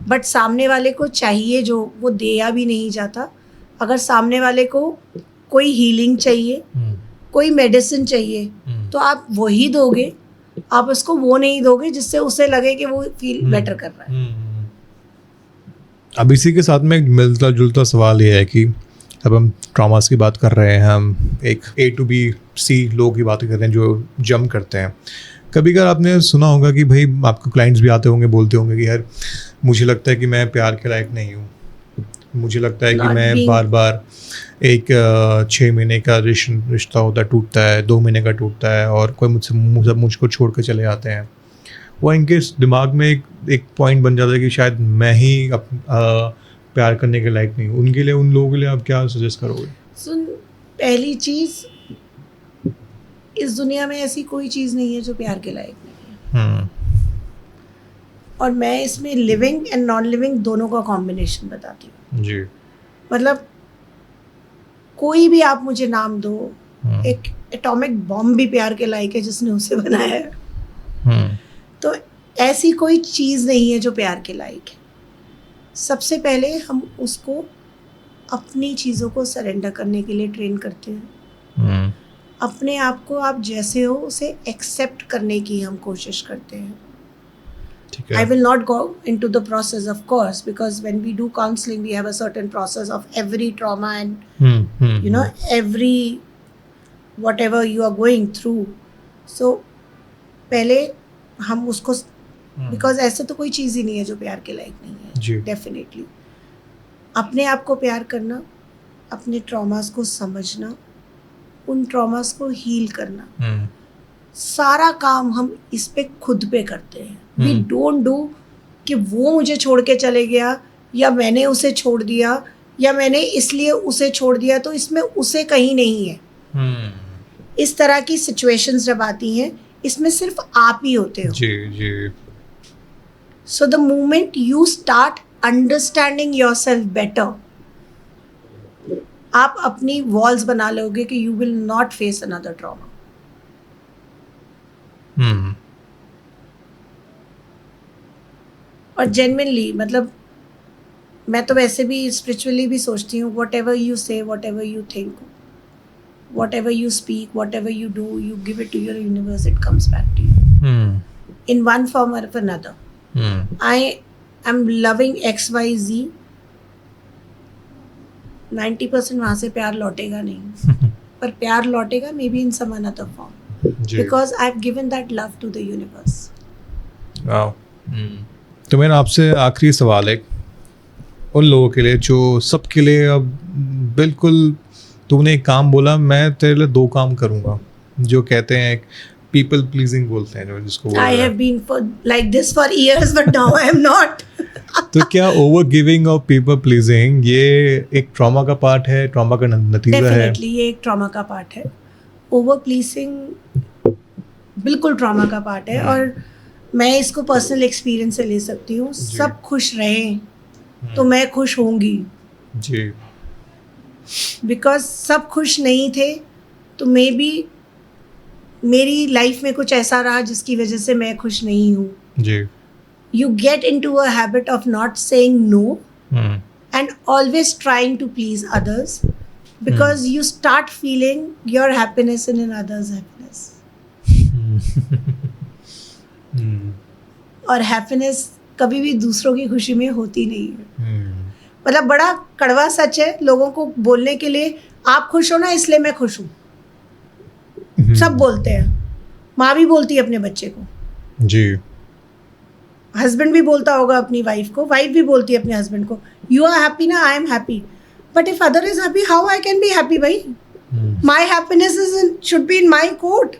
बट सामने वाले को चाहिए जो वो दिया भी नहीं जाता। अगर सामने वाले को कोई हीलिंग चाहिए, कोई मेडिसिन चाहिए, तो आप वही दोगे। आप उसको वो नहीं दोगे जिससे उसे लगे कि वो फील बेटर कर रहा है। अब इसी के साथ में एक मिलता जुलता सवाल ये है कि अब हम ट्रॉमास की बात कर रहे हैं, हम एक A to B C लोग की बात कर रहे हैं जो जंप करते हैं। कभी कभार आपने सुना होगा कि भाई आपको क्लाइंट्स भी आते होंगे, बोलते होंगे कि यार मुझे लगता है कि मैं प्यार के लायक नहीं हूँ, मुझे लगता है कि मैं बार बार एक 6 महीने का रिश्ता होता है, टूटता है, 2 महीने का टूटता है, और कोई मुझको छोड़ कर चले जाते हैं। वो इनके दिमाग में एक पॉइंट बन जाता है कि शायद मैं ही प्यार करने के लायक नहीं हूँ। उनके लिए, उन लोगों के लिए आप क्या सजेस्ट करोगे? सुन, पहली चीज़, इस दुनिया में ऐसी कोई चीज़ नहीं है जो प्यार के लायक नहीं है। और मैं इसमें लिविंग एंड नॉन लिविंग दोनों का कॉम्बिनेशन बताती हूँ जी। मतलब कोई भी आप मुझे नाम दो, एक एटॉमिक बॉम्ब भी प्यार के लायक है जिसने उसे बनाया है। तो ऐसी कोई चीज़ नहीं है जो प्यार के लायक है। सबसे पहले हम उसको अपनी चीज़ों को सरेंडर करने के लिए ट्रेन करते हैं। अपने आप को आप जैसे हो उसे एक्सेप्ट करने की हम कोशिश करते हैं। I will not go into the process, of course, because when we do counseling, we have a certain process of every trauma and you know, every whatever you are going through. So पहले हम उसको because ऐसे तो कोई चीज़ ही नहीं है जो प्यार के लायक नहीं जी। है. डेफिनेटली अपने आप को प्यार करना, अपने ट्रॉमास को समझना, उन ट्रॉमास को हील करना, सारा काम हम इस पे खुद पे करते हैं. वी डोंट डू कि वो मुझे छोड़ के चले गया या मैंने उसे छोड़ दिया या मैंने इसलिए उसे छोड़ दिया, तो इसमें उसे कहीं नहीं है. इस तरह की सिचुएशंस जब आती हैं, इसमें सिर्फ आप ही होते हो. जी जी. So the moment you start understanding yourself better, आप अपनी वॉल्स बना लोगे कि you will not face another trauma. और जेन्युइनली मतलब मैं तो वैसे भी स्पिरिचुअली भी सोचती हूँ, whatever you say, whatever you think, whatever you speak, whatever you do, you give it to your universe, it comes back to you in one form or another. I am loving XYZ. 90% वहाँ से प्यार लौटेगा नहीं, पर प्यार लौटेगा maybe in some another form. Because I've given that love to the universe. Wow. तो मेरा आपसे आखिरी सवाल है उन लोगों के लिए जो सबके लिए अब बिल्कुल तूने एक काम बोला, मैं तेरे लिए 2 काम करूँगा, जो कहते हैं पीपल प्लीजिंग बोलते हैं, जो जिसको I have been like this for years, but now I am not. तो क्या ओवर गिविंग और पीपल प्लीजिंग ये एक ट्रॉमा का पार्ट है, ट्रॉमा का नतीजा है? डेफिनेटली ये एक ट्रॉमा का पार्ट है. ओवर प्लीजिंग बिल्कुल ट्रॉमा का पार्ट है. और मैं इसको पर्सनल एक्सपीरियंस से ले सकती हूँ. सब खुश रहें तो मैं खुश होंगी जी. बिकॉज सब खुश नहीं थे तो मे बी मेरी लाइफ में कुछ ऐसा रहा जिसकी वजह से मैं खुश नहीं हूँ. जी. You get into a habit of not saying no and always trying to please others because you start feeling your happiness in another's happiness. और happiness कभी भी दूसरों की खुशी में होती नहीं है. मतलब बड़ा कड़वा सच है लोगों को बोलने के लिए, आप खुश हो ना इसलिए मैं खुश हूँ. सब बोलते हैं, माँ भी बोलती है अपने बच्चे को जी. हस्बैंड भी बोलता होगा अपनी वाइफ को, वाइफ भी बोलती है अपने हस्बैंड को, यू आर हैप्पी ना, I am happy. But if other is happy, how I can be happy भाई? My happiness is should be in my court.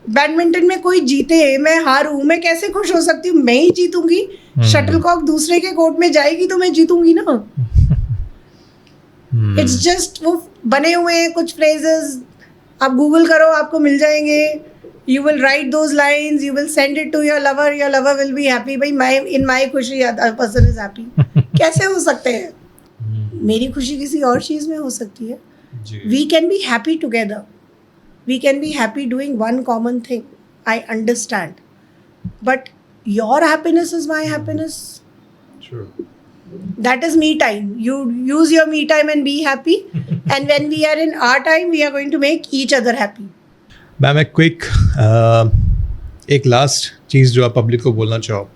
Badminton में कोई जीते मैं हारूं, मैं कैसे खुश हो सकती हूँ? मैं ही जीतूंगी. शटलकॉक दूसरे के कोर्ट में जाएगी तो मैं जीतूंगी ना. इट्स जस्ट वो बने हुए हैं कुछ फ्रेजेस, आप गूगल करो आपको मिल जाएंगे. You will write those lines, you will send it to your lover will be happy. भाई in my खुशी other person is happy. कैसे हो सकते हैं? मेरी खुशी किसी और चीज़ में हो सकती है. We can be happy together. We can be happy doing one common thing. I understand. But your happiness is my happiness. Sure. That is me time. You use your me time and be happy. And when we are in our time, we are going to make each other happy. Ma'am एक last चीज़ जो आप public को बोलना चाहो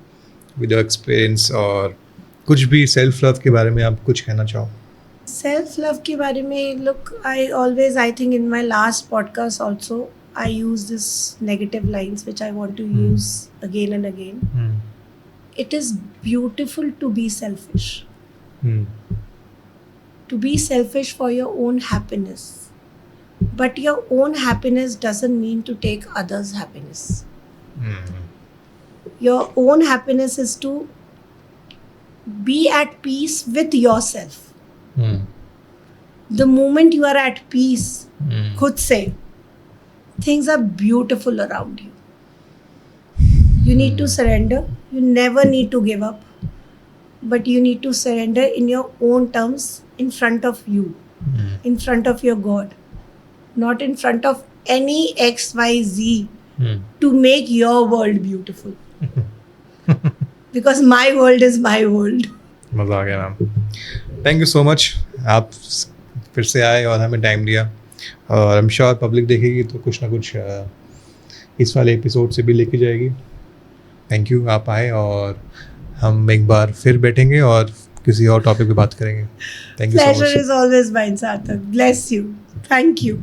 with your experience, और कुछ भी self love के बारे में आप कुछ कहना चाहो? सेल्फ लव के बारे में, look I think in my last podcast also I use this negative lines which I want to use again and again. It is beautiful to be selfish, to be selfish for your own happiness. But your own happiness doesn't mean to take others' happiness. Your own happiness is to be at peace with yourself. The moment you are at peace, खुद से, things are beautiful around you. You need to surrender. You never need to give up. But you need to surrender in your own terms, in front of you, in front of your God. Not in front of any XYZ to make your world beautiful. Because my world is my world. मज़ा आ गया ma'am. Thank you so much, आप फिर से आए और हमें time दिया, और आई एम श्योर पब्लिक देखेगी तो कुछ ना कुछ इस वाले एपिसोड से भी लेके जाएगी. थैंक यू, आप आए, और हम एक बार फिर बैठेंगे और किसी और टॉपिक पे बात करेंगे. Thank you so much. Pleasure is always mine, Sarthak. Bless you. Thank you.